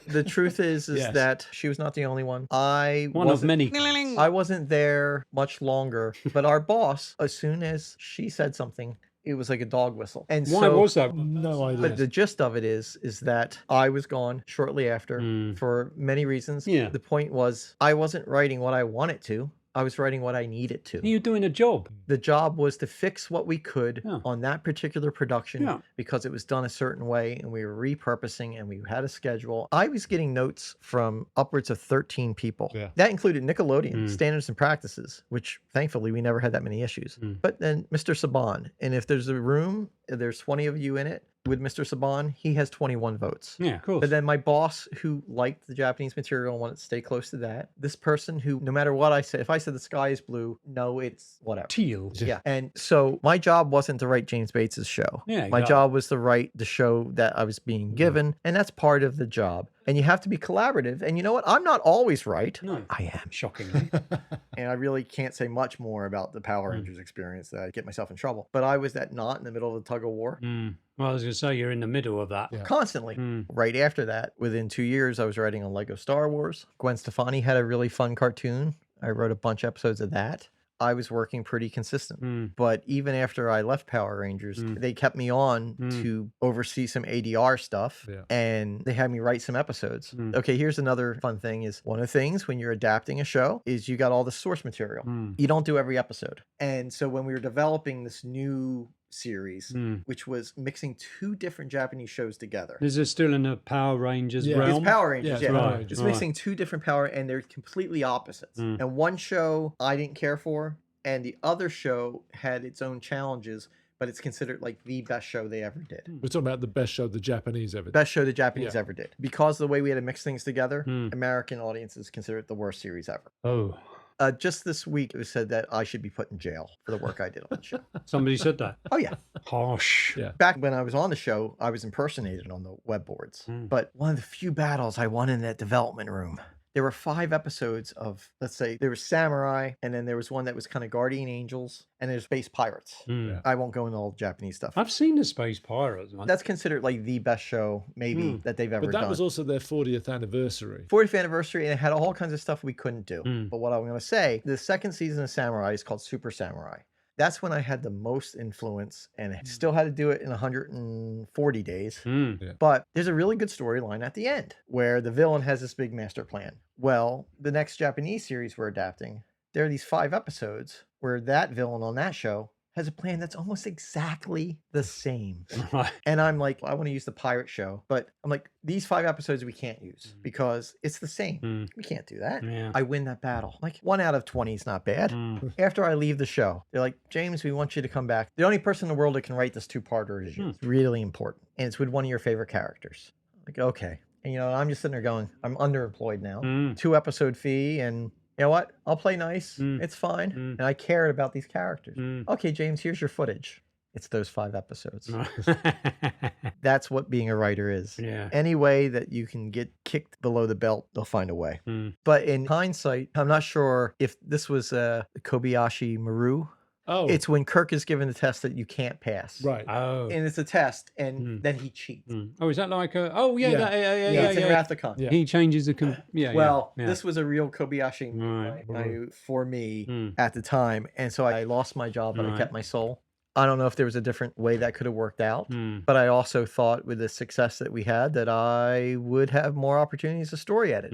the truth is Yes. that she was not the only one. I one of wasn't- many. I wasn't there much longer, but our boss, as soon as she said something, it was like a dog whistle. And Why so, was that? No idea. but the gist of it is that I was gone shortly after for many reasons. Yeah. The point was I wasn't writing what I wanted to. I was writing what I needed to. You're doing a job. The job was to fix what we could Yeah. on that particular production Yeah. because it was done a certain way and we were repurposing and we had a schedule. I was getting notes from upwards of 13 people. Yeah. That included Nickelodeon, standards and practices, which thankfully we never had that many issues. But then Mr. Saban, and if there's a room, there's 20 of you in it. With Mr. Saban, he has 21 votes. Yeah, of course. But then my boss, who liked the Japanese material and wanted to stay close to that, this person who, no matter what I said, if I said the sky is blue, no, it's whatever. Teal. Yeah. And so my job wasn't to write James Bates's show. Yeah, My got it. job was to write the show that I was being given, and that's part of the job. And you have to be collaborative. And you know what? I'm not always right. No. I am. Shockingly. And I really can't say much more about the Power Rangers experience that I get myself in trouble. But I was that knot in the middle of the tug of war. Well, I was going to say, you're in the middle of that. Yeah. Constantly. Right after that, within 2 years, I was writing on Lego Star Wars. Gwen Stefani had a really fun cartoon. I wrote a bunch of episodes of that. I was working pretty consistent. But even after I left Power Rangers, they kept me on to oversee some ADR stuff, and they had me write some episodes. Okay, here's another fun thing is one of the things when you're adapting a show is you got all the source material. You don't do every episode. And so when we were developing this new series, which was mixing 2 different Japanese shows together. Is it still in the Power Rangers Yeah. realm? It's Power Rangers, Yeah, yeah. it's Power Right. Rangers. It's mixing 2 different power, and they're completely opposites. And one show I didn't care for, and the other show had its own challenges, but it's considered like the best show they ever did. We're talking about the best show the Japanese ever did. Best show the Japanese Yeah. ever did. Because of the way we had to mix things together, American audiences consider it the worst series ever. Oh, Just this week, it was said that I should be put in jail for the work I did on the show. somebody said that. Oh, yeah. Harsh. Yeah. Back when I was on the show, I was impersonated on the web boards. But one of the few battles I won in that development room, there were 5 episodes of, let's say, there was Samurai, and then there was one that was kind of Guardian Angels, and there's Space Pirates. Yeah. I won't go into all the Japanese stuff. I've seen the Space Pirates, man. That's considered like the best show, maybe, that they've ever But that done. was also their 40th anniversary. 40th anniversry, and it had all kinds of stuff we couldn't do. But what I'm going to say, the second season of Samurai is called Super Samurai. That's when I had the most influence, and I still had to do it in 140 days. But there's a really good storyline at the end where the villain has this big master plan. Well, the next Japanese series we're adapting, there are these 5 episodes where that villain on that show has a plan that's almost exactly the same. Right. And I'm like, I want to use the pirate show, but I'm like, these 5 episodes we can't use because it's the same. We can't do that. Yeah. I win that battle. Like 1 out of 20 is not bad. After I leave the show, they're like, James, we want you to come back. The only person in the world that can write this 2-parter is you. It's really important. And it's with one of your favorite characters. Like, okay. And you know, I'm just sitting there going, I'm underemployed now. 2-episode fee, and you know what? I'll play nice. It's fine. And I cared about these characters. Okay, James, here's your footage. It's those 5 episodes. That's what being a writer is. Yeah. Any way that you can get kicked below the belt, they'll find a way. But in hindsight, I'm not sure if this was Kobayashi Maru. Oh, It's when Kirk is given a test that you can't pass. right. Oh. And it's a test, and then he cheats. Oh, is that like a? Oh, yeah, Yeah. yeah. It's in Wrath of Khan. Yeah. He changes the. Yeah. Well, yeah. this was a real Kobayashi Maru for me at the time. And so I lost my job, but I kept my soul. I don't know if there was a different way that could have worked out, but I also thought with the success that we had that I would have more opportunities to story edit.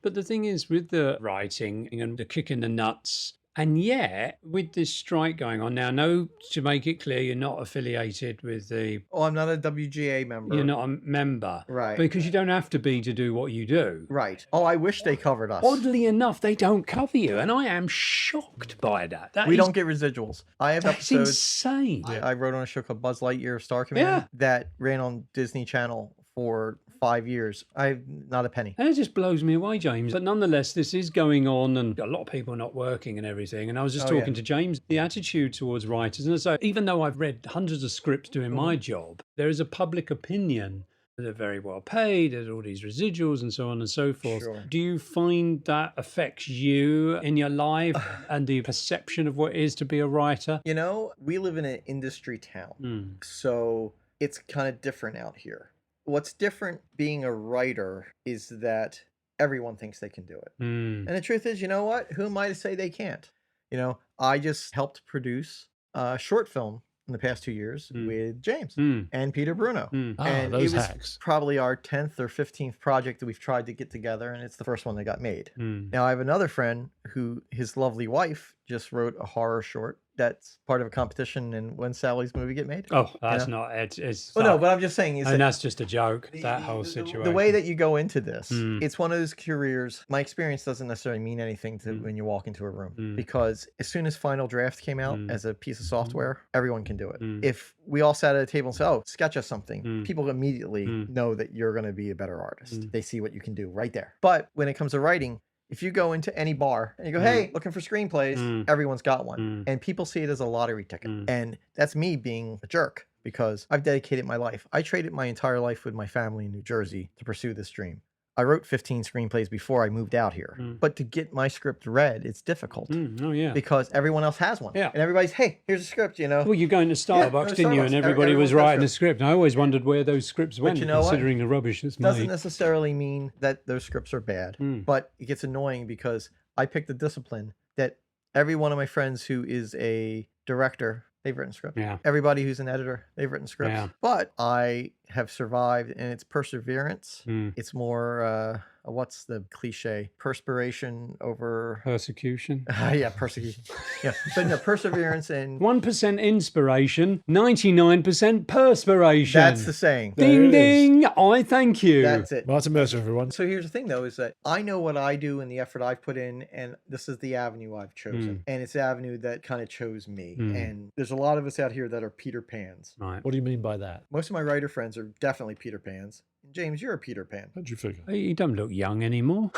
But the thing is, with the writing and the kick in the nuts, and yet with this strike going on now, no, to make it clear, you're not affiliated with the. Oh, I'm not a WGA member. You're not a member, Right. Because you don't have to be to do what you do. Right. Oh, I wish they covered us. Oddly enough, they don't cover you, and I am shocked by that. We don't get residuals. I have That's episodes. insane. I wrote on a show called Buzz Lightyear of Star Command that ran on Disney Channel for 5 years. I've not a penny. And it just blows me away, James. But nonetheless, this is going on, and a lot of people are not working and everything. And I was just talking to James, the attitude towards writers. And so, even though I've read hundreds of scripts doing my job, there is a public opinion that they're very well paid, there's all these residuals and so on and so forth. Sure. Do you find that affects you in your life and the perception of what it is to be a writer? You know, we live in an industry town, so it's kind of different out here. What's different being a writer is that everyone thinks they can do it. And the truth is, you know what? Who am I to say they can't? You know, I just helped produce a short film in the past 2 years with James and Peter Bruno. And those it was hacks. probably our 10th or 15th project that we've tried to get together, and it's the first one that got made. Now, I have another friend who his lovely wife just wrote a horror short that's part of a competition, and when Sally's movie get made. Oh, that's not it. It's Well, no, but I'm just saying is and that that's just a joke, that whole situation. the way that you go into this, it's one of those careers. My experience doesn't necessarily mean anything to when you walk into a room, because as soon as Final Draft came out as a piece of software, everyone can do it. If we all sat at a table and said, oh, sketch us something, people immediately know that you're going to be a better artist. They see what you can do right there. But when it comes to writing, if you go into any bar and you go, hey, looking for screenplays, everyone's got one. And people see it as a lottery ticket. And that's me being a jerk, because I've dedicated my life. I traded my entire life with my family in New Jersey to pursue this dream. I wrote 15 screenplays before I moved out here. But to get my script read, it's difficult. Oh, yeah. Because everyone else has one. Yeah. And everybody's, hey, here's a script, you know. Well, you're going to Starbucks, didn't you? Starbucks. And everybody was Everyone's got writing a script. And I always wondered where those scripts went, you know considering the rubbish that's made. Doesn't necessarily mean that those scripts are bad. But it gets annoying because I picked a discipline that every one of my friends who is a director, they've written scripts. Yeah. Everybody who's an editor, they've written scripts. Yeah. But I have survived, and it's perseverance. It's more, what's the cliche? Perspiration over... Persecution. Yeah, persecution. Yeah, but no, perseverance and... 1% inspiration, 99% perspiration. That's the saying. Ding, ding. I thank you. That's it. Martin Mercer, everyone. So here's the thing, though, is that I know what I do and the effort I've put in, and this is the avenue I've chosen. And it's the avenue that kind of chose me. And there's a lot of us out here that are Peter Pans. Right. What do you mean by that? Most of my writer friends are definitely Peter Pans. James, you're a Peter Pan. How'd you figure? You don't look young anymore.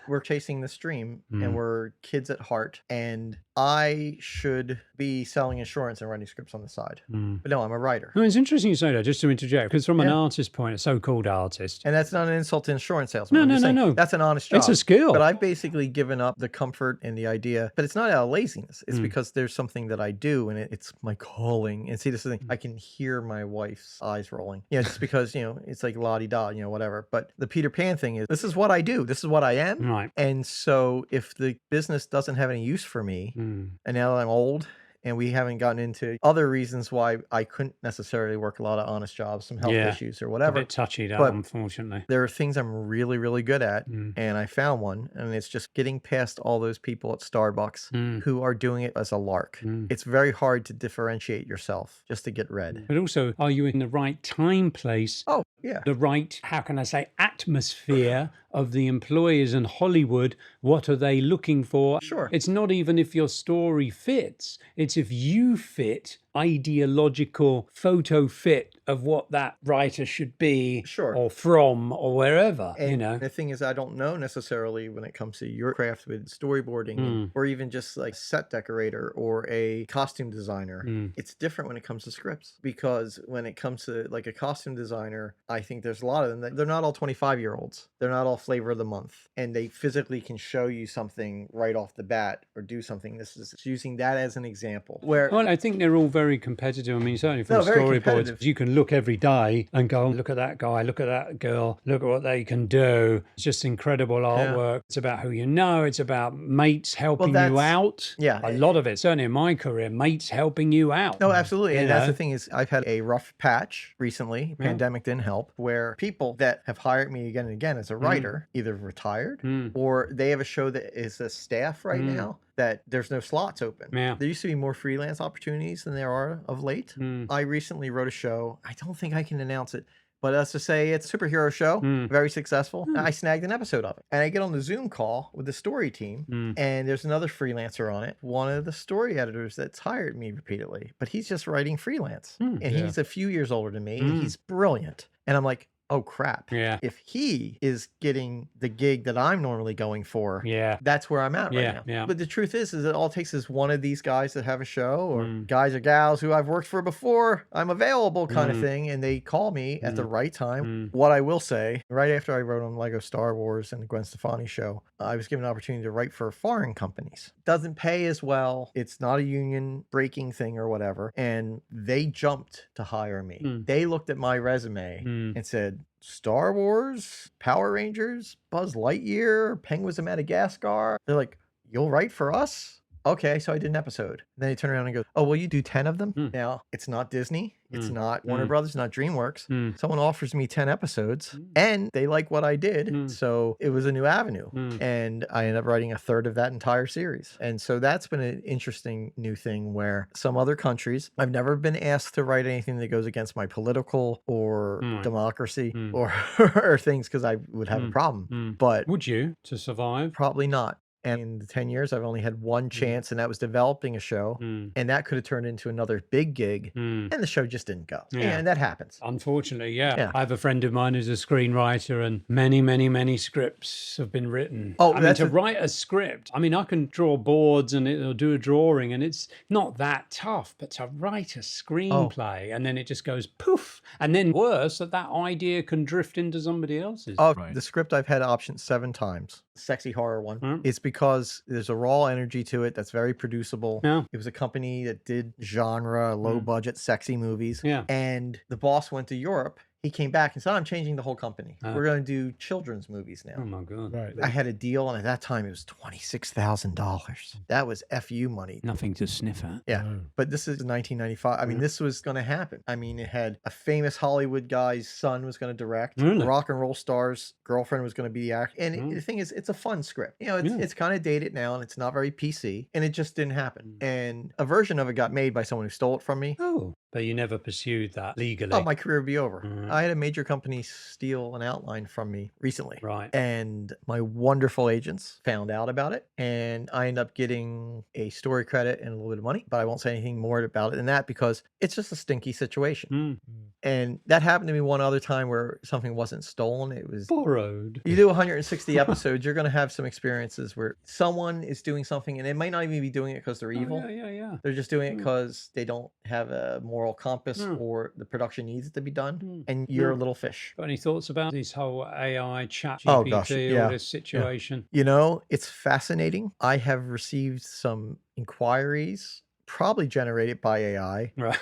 We're chasing the stream and we're kids at heart, and I should be selling insurance and writing scripts on the side. But no, I'm a writer. No, it's interesting you say that, just to interject, because from an artist point, a so-called artist. And that's not an insult to insurance salesman. No. That's an honest job. It's a skill. But I've basically given up the comfort and the idea, but it's not out of laziness. It's because there's something that I do and it's my calling. And see, this is the thing, I can hear my wife's eyes rolling. You know, just because, you know, it's like la-di-da, you know, whatever. But the Peter Pan thing is, this is what I do. This is what I am. Right. And so if the business doesn't have any use for me, and now that I'm old, and we haven't gotten into other reasons why I couldn't necessarily work a lot of honest jobs, some health issues or whatever. A bit touchy, that, but unfortunately. there are things I'm really, really good at, and I found one, and it's just getting past all those people at Starbucks who are doing it as a lark. It's very hard to differentiate yourself just to get read. But also, are you in the right time, place? Oh, yeah. The right, how can I say, atmosphere of the employers in Hollywood? What are they looking for? Sure. It's not even if your story fits. It's if you fit, ideological photo fit of what that writer should be, Sure, or from, or wherever, and you know. The thing is, I don't know necessarily when it comes to your craft with storyboarding or even just like set decorator or a costume designer. It's different when it comes to scripts, because when it comes to like a costume designer, I think there's a lot of them that they're not all 25-year-olds. They're not all flavor of the month, and they physically can show you something right off the bat or do something. This is using that as an example where, well, I think they're all very competitive. I mean, certainly from storyboards, you can look every day and go, look at that guy, look at that girl, look at what they can do. It's just incredible artwork. It's about who you know. It's about mates helping you out. Yeah. A lot of it, certainly in my career, mates helping you out. No, absolutely. And that's the thing is, I've had a rough patch recently. Pandemic didn't help, where people that have hired me again and again as a writer either retired or they have a show that is a staff right now that there's no slots open. There used to be more freelance opportunities than there are of late. I recently wrote a show. I don't think I can announce it, but let's just say it's a superhero show, very successful. I snagged an episode of it. And I get on the Zoom call with the story team, and there's another freelancer on it, one of the story editors that's hired me repeatedly, but he's just writing freelance. And he's a few years older than me, and he's brilliant. And I'm like, oh crap. If he is getting the gig that I'm normally going for, that's where I'm at right now. But the truth is it all takes is one of these guys that have a show, or guys or gals who I've worked for before, I'm available kind of thing, and they call me at the right time. What I will say, right after I wrote on Lego Star Wars and the Gwen Stefani show, I was given an opportunity to write for foreign companies. Doesn't pay as well. It's not a union breaking thing or whatever. And they jumped to hire me. They looked at my resume and said, Star Wars, Power Rangers, Buzz Lightyear, Penguins of Madagascar. They're like, you'll write for us? Okay, so I did an episode. Then he turned around and goes, oh, will you do 10 of them? Now, it's not Disney. It's not Warner Brothers, not DreamWorks. Someone offers me 10 episodes and they like what I did. So it was a new avenue. And I ended up writing a third of that entire series. And so that's been an interesting new thing where some other countries, I've never been asked to write anything that goes against my political or democracy or, or things, because I would have a problem. But would you, to survive? Probably not. And in the 10 years, I've only had one chance, and that was developing a show. And that could have turned into another big gig. And the show just didn't go. Yeah. And that happens. Unfortunately, yeah. Yeah. I have a friend of mine who's a screenwriter, and many, many, many scripts have been written. Oh, I mean, to write a script, I mean, I can draw boards and it'll do a drawing, and it's not that tough, but to write a screenplay and then it just goes poof. And then worse, that idea can drift into somebody else's. Oh, the script I've had optioned 7 times. Sexy horror one. It's because there's a raw energy to it that's very producible. Yeah. It was a company that did genre, low budget, sexy movies. Yeah. And the boss went to Europe. He came back and said, I'm changing the whole company. We're going to do children's movies now. Oh my God. Right. I had a deal, and at that time it was $26,000. That was FU money. Nothing to sniff at. Yeah. But this is 1995. I mean, this was going to happen. I mean, it had a famous Hollywood guy's son was going to direct. Really? Rock and roll star's girlfriend was going to be the actor. And the thing is, it's a fun script. You know, it's kind of dated now, and it's not very PC. And it just didn't happen. And a version of it got made by someone who stole it from me. Oh. But you never pursued that legally. Oh, my career would be over. I had a major company steal an outline from me recently. Right. And my wonderful agents found out about it. And I ended up getting a story credit and a little bit of money. But I won't say anything more about it than that because it's just a stinky situation. And that happened to me one other time where something wasn't stolen. It was borrowed. You do 160 episodes, you're going to have some experiences where someone is doing something and they might not even be doing it because they're evil. Yeah. They're just doing it because they don't have a moral compass or the production needs it to be done. And you're a little fish. Got any thoughts about this whole AI chat GPT, Oh, gosh, all this situation? You know, it's fascinating. I have received some inquiries, probably generated by AI, Right.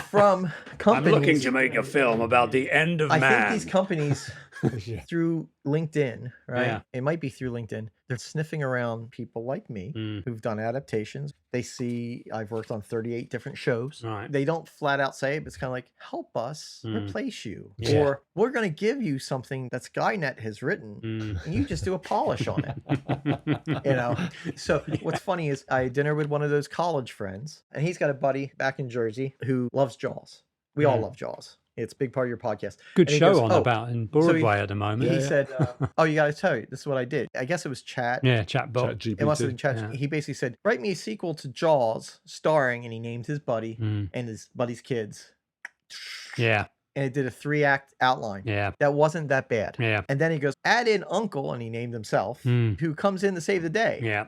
from companies. I'm looking to make a film about the end of man. I think these companies through LinkedIn, right? Yeah. It might be through LinkedIn. They're sniffing around people like me who've done adaptations. They see I've worked on 38 different shows. Right. They don't flat out say it, but it's kind of like, help us replace you. Yeah. Or we're going to give you something that Skynet has written and you just do a polish on it. You know? So what's funny is I had dinner with one of those college friends, and he's got a buddy back in Jersey who loves Jaws. We all love Jaws. It's a big part of your podcast. Good And he show goes, on about in Broadway at the moment. He said, oh, you got to tell you, this is what I did. I guess it was chat. Yeah, chatbot. GPT. It must have been chat. Yeah. He basically said, write me a sequel to Jaws starring, and he named his buddy and his buddy's kids. Yeah. And it did a 3-act outline. Yeah. That wasn't that bad. Yeah. And then he goes, add in Uncle, and he named himself, who comes in to save the day. Yeah.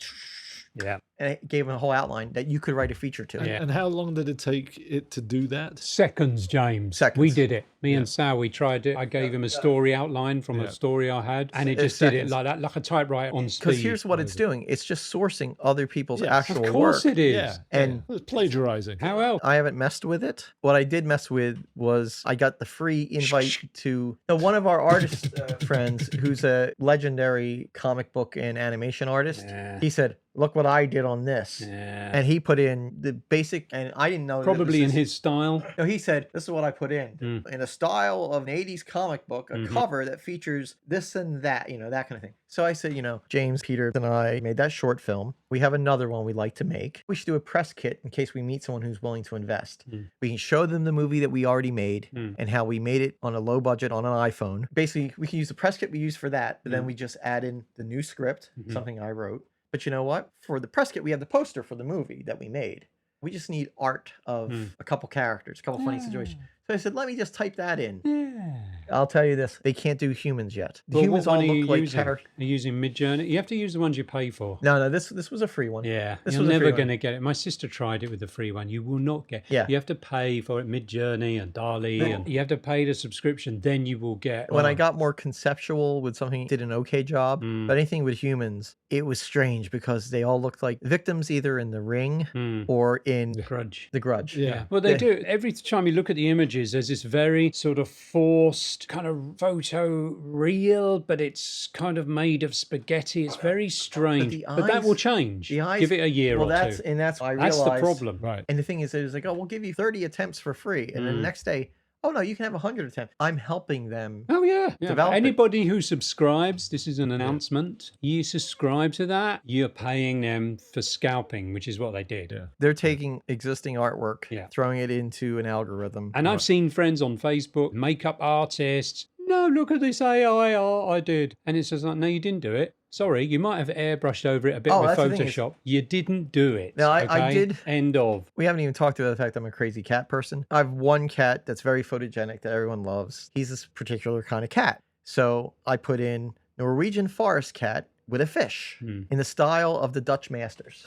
Yeah. And it gave him a whole outline that you could write a feature to. Yeah. And how long did it take it to do that? Seconds, James. Seconds. We did it. Me and Sal, we tried it. I gave him a story outline from a story I had, and it just did it like that, like a typewriter on speed. Because here's what it's doing. It's just sourcing other people's actual work. Of course it is. Yeah. And It's plagiarizing. How else? I haven't messed with it. What I did mess with was I got the free invite to one of our artist friends who's a legendary comic book and animation artist. Yeah. He said, look what I did on this. Yeah. And he put in the basic, and I didn't know. Probably in his style. No, he said, this is what I put in. In a style of an 80s comic book, a cover that features this and that, you know, that kind of thing. So I said, you know, James, Peter, and I made that short film. We have another one we'd like to make. We should do a press kit in case we meet someone who's willing to invest. We can show them the movie that we already made and how we made it on a low budget on an iPhone. Basically, we can use the press kit we use for that, but then we just add in the new script, something I wrote. But you know what? For the press kit, we have the poster for the movie that we made. We just need art of a couple characters, a couple funny situations. So I said, let me just type that in. Yeah. I'll tell you this. They can't do humans yet. The Well, humans what all one are you look like using? characters. Are you using Midjourney? You have to use the ones you pay for. No, this was a free one. Yeah, This you're was a free never one. going to get it. My sister tried it with the free one. You will not get. Yeah. You have to pay for it. Midjourney and DALL-E, and you have to pay the subscription. Then you will get. When I got more conceptual with something, did an okay job. But anything with humans, it was strange because they all looked like victims either in The Ring or in Grudge. The Grudge. Yeah. Well, they do. Every time you look at the images, there's this very sort of forced kind of photo real, but it's kind of made of spaghetti. It's very strange. the But that eyes- will change. The eyes, Give it a year well, or that's, two. And that's I That's realized. the problem. Right. And the thing is, it was like, oh, we'll give you 30 attempts for free. And then the next day, oh, no, you can have 100 attempts. I'm helping them. Oh, yeah. Develop it. Anybody who subscribes, this is an announcement. You subscribe to that, you're paying them for scalping, which is what they did. Yeah. They're taking existing artwork, Yeah. throwing it into an algorithm. And I've seen friends on Facebook, makeup artists. No, look at this AI art I did. And it's just like, no, you didn't do it. Sorry, you might have airbrushed over it a bit Oh, with that's the thing is- Photoshop. You didn't do it. No, I okay? did. End of. We haven't even talked about the fact I'm a crazy cat person. I have one cat that's very photogenic that everyone loves. He's this particular kind of cat. So I put in Norwegian forest cat with a fish in the style of the Dutch masters.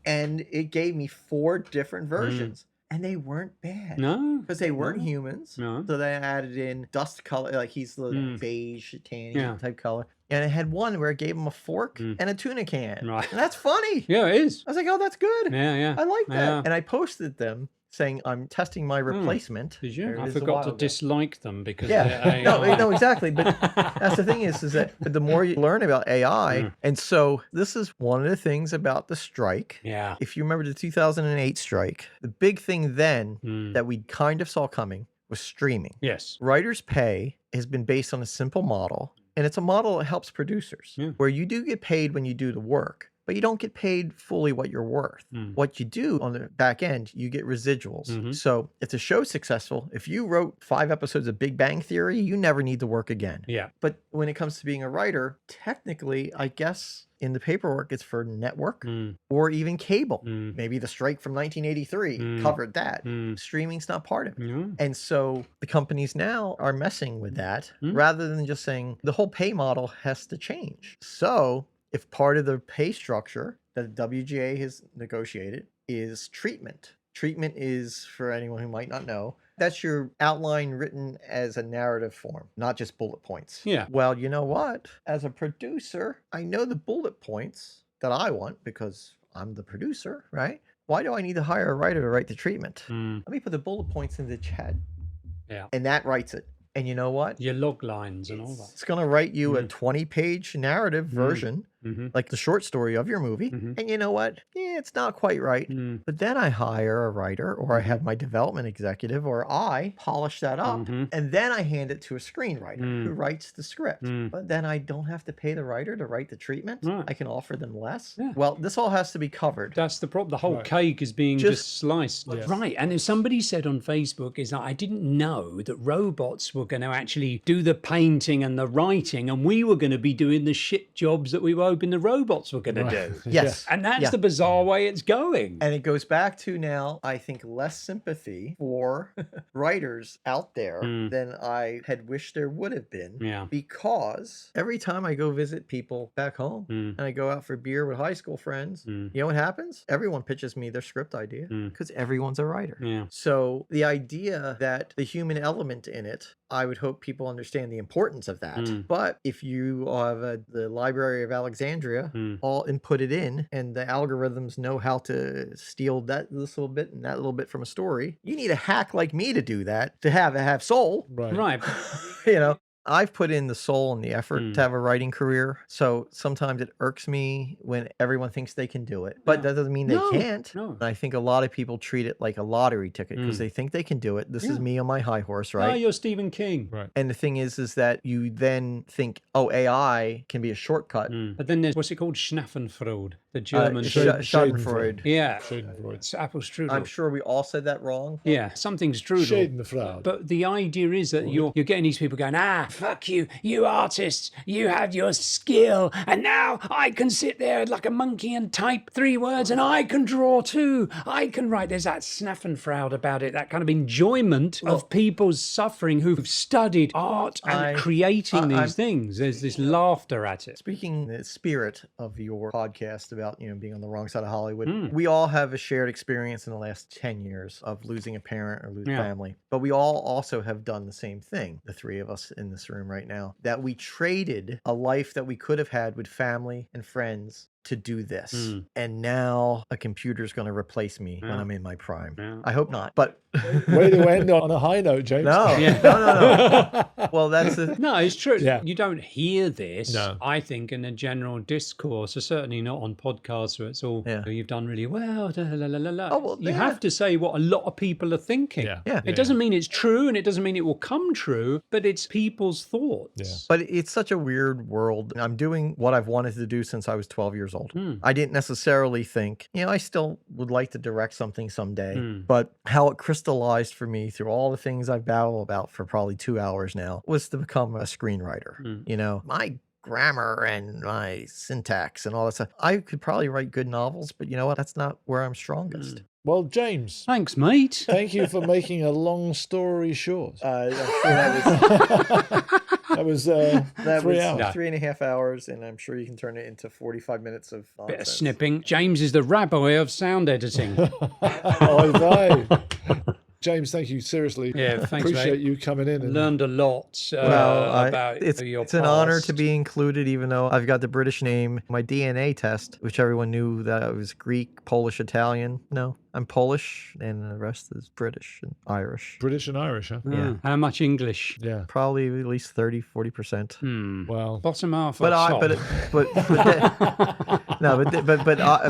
And it gave me 4 different versions. And they weren't bad. No. Because they weren't humans. No. So they added in dust color, like he's the beige, tanny Yeah. type color. And it had one where it gave him a fork and a tuna can. Right. And that's funny. Yeah, it is. I was like, oh, that's good. Yeah. I like that. Yeah. And I posted them saying, I'm testing my replacement. Did you? There it I is a forgot while to ago. dislike them because Yeah, they're no, AI. no, exactly. But that's the thing is that the more you learn about AI, and so this is one of the things about the strike. Yeah. If you remember the 2008 strike, the big thing then that we kind of saw coming was streaming. Yes. Writers' pay has been based on a simple model, and it's a model that helps producers, where you do get paid when you do the work, but you don't get paid fully what you're worth. What you do on the back end, you get residuals. So if the show's successful, if you wrote 5 episodes of Big Bang Theory, you never need to work again. Yeah. But when it comes to being a writer, technically, I guess in the paperwork, it's for network or even cable. Maybe the strike from 1983 covered that. Streaming's not part of it. And so the companies now are messing with that rather than just saying the whole pay model has to change. So if part of the pay structure that the WGA has negotiated is treatment. Treatment is, for anyone who might not know, that's your outline written as a narrative form, not just bullet points. Yeah. Well, you know what? As a producer, I know the bullet points that I want because I'm the producer, right? Why do I need to hire a writer to write the treatment? Let me put the bullet points in the chat. Yeah. And that writes it. And you know what? Your log lines and all that. It's going to write you a 20-page narrative version, like the short story of your movie. And you know what? Yeah, it's not quite right. But then I hire a writer, or I have my development executive, or I polish that up. And then I hand it to a screenwriter who writes the script. But then I don't have to pay the writer to write the treatment. I can offer them less. Yeah. Well, this all has to be covered. That's the problem. The whole cake is being just sliced. Right. And if somebody said on Facebook is that I didn't know that robots were going to actually do the painting and the writing, and we were going to be doing the shit jobs that we were hoping the robots were going to do. Yes. And that's the bizarre way it's going. And it goes back to now, I think, less sympathy for writers out there than I had wished there would have been. Yeah. Because every time I go visit people back home and I go out for beer with high school friends, you know what happens? Everyone pitches me their script idea because everyone's a writer. Yeah. So the idea that the human element in it, I would hope people understand the importance of that. But if you have the Library of Alexandria all inputted in and the algorithms know how to steal this little bit and that little bit from a story, you need a hack like me to do that, to have soul. Right. You know, I've put in the soul and the effort to have a writing career. So sometimes it irks me when everyone thinks they can do it, but that doesn't mean they can't. No. And I think a lot of people treat it like a lottery ticket because they think they can do it. This is me on my high horse, right? Oh, you're Stephen King. Right. And the thing is that you then think, oh, AI can be a shortcut. But then there's, what's it called? Schnappenfraud, the German. Schadenfreude. Yeah. Schadenfreude. It's apple strudel. I'm sure we all said that wrong. Yeah, something strudel. Schadenfreude. But the idea is that you're getting these people going, fuck you, you artists, you have your skill, and now I can sit there like a monkey and type 3 words, and I can draw too. I can write. There's that Schnappenfraud about it, that kind of enjoyment of people's suffering who've studied art and creating these things. There's this laughter at it. Speaking the spirit of your podcast about, being on the wrong side of Hollywood, we all have a shared experience in the last 10 years of losing a parent or losing family. But we all also have done the same thing, the 3 of us in this room right now, that we traded a life that we could have had with family and friends to do this. And now a computer's going to replace me when I'm in my prime. I hope not, but Way to end on a high note, James. No. Well, that's the... No, it's true. Yeah. You don't hear this, No. I think, in a general discourse, or certainly not on podcasts where it's all, you've done really well, da, la, la, la, la. Oh, well, you have to say what a lot of people are thinking. Yeah. It doesn't mean it's true, and it doesn't mean it will come true, but it's people's thoughts. Yeah. But it's such a weird world. I'm doing what I've wanted to do since I was 12 years old. I didn't necessarily think, I still would like to direct something someday, but how it crystallized for me through all the things I've babbled about for probably 2 hours now was to become a screenwriter. My grammar and my syntax and all that stuff. I could probably write good novels, but you know what? That's not where I'm strongest. Well, James, Thanks, mate. thank you for making a long story short. I'm sure that was That was 3 hours. 3.5 hours, and I'm sure you can turn it into 45 minutes of nonsense. Bit of snipping. James is the rabbi of sound editing. Oh, no. James, thank you. Seriously. Yeah, thanks, Appreciate mate. you coming in. And Learned a lot about it's your an honor to past. be included, even though I've got the British name. My DNA test, which everyone knew that I was Greek, Polish, Italian. No, I'm Polish, and the rest is British and Irish. British and Irish, huh? Yeah. How much English? Yeah. Probably at least 30-40%. Well, Bottom half. But or I, top?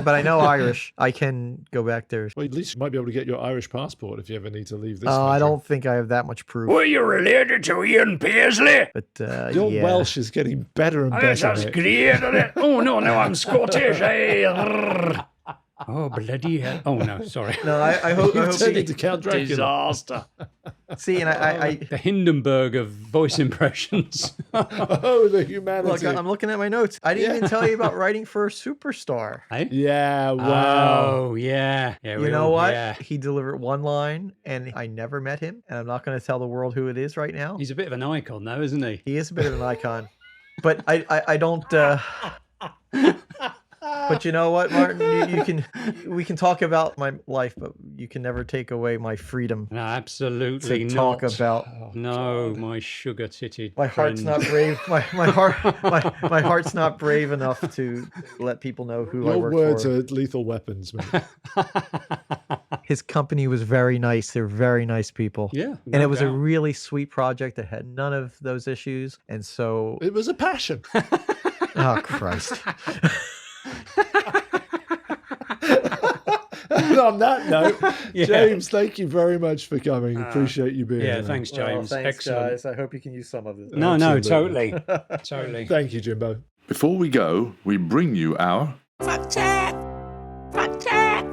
but I know Irish. I can go back there. well, at least you might be able to get your Irish passport if you ever need to leave this. I country. don't think I have that much proof. Were you related to Ian Paisley? But Your yeah. Welsh is getting better and better. That's Nick. great, isn't it? Oh, no, I'm Scottish. Oh, bloody hell. Oh, no, sorry. No, I hope. I You've hope turned you, into Count Dracula. Disaster. see, and I The Hindenburg of voice impressions. Oh, the humanity. look. I'm looking at my notes. I didn't even tell you about writing for a superstar. Hey? Yeah, wow. Oh, yeah. You know what? He delivered one line, and I never met him, and I'm not going to tell the world who it is right now. He's a bit of an icon, though, isn't he? He is a bit of an icon, but I don't. But you know what, Martin? We can talk about my life, but you can never take away my freedom No, absolutely to not. talk about. No, my sugar-titted My heart's friend. not brave. My heart's not brave enough to let people know who I Your work words for. are lethal weapons, man. His company was very nice. They're very nice people. Yeah. And it was a really sweet project that had none of those issues. And so, It was a passion. oh Christ. And on that note, Yeah. James, thank you very much for coming. Appreciate you being Yeah, here. thanks, Well, James. thanks, Excellent. guys. I hope you can use some of this. No, Absolutely. totally. Thank you, Jimbo. Before we go, we bring you our Fact check! Fact check!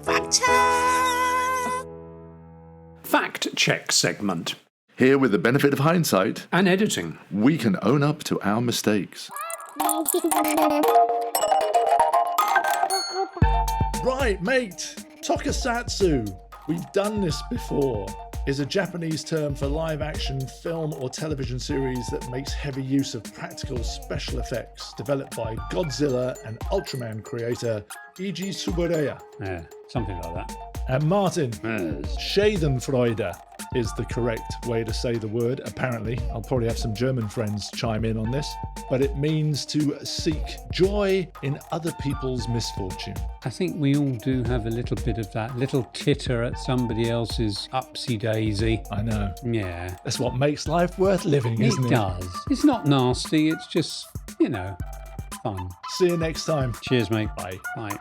Fact check! Fact check segment. Here with the benefit of hindsight, And editing. we can own up to our mistakes. Right, mate. Tokusatsu. We've done this before. Is a Japanese term for live-action film or television series that makes heavy use of practical special effects developed by Godzilla and Ultraman creator Eiji Tsuburaya. Yeah, something like that. And Martin, Yes. Schadenfreude is the correct way to say the word, apparently. I'll probably have some German friends chime in on this. But it means to seek joy in other people's misfortune. I think we all do have a little bit of that little titter at somebody else's upsy daisy. I know. Yeah, That's what makes life worth living, isn't it? it does. It's not nasty, it's just, fun. See you next time. Cheers, mate. Bye. Bye.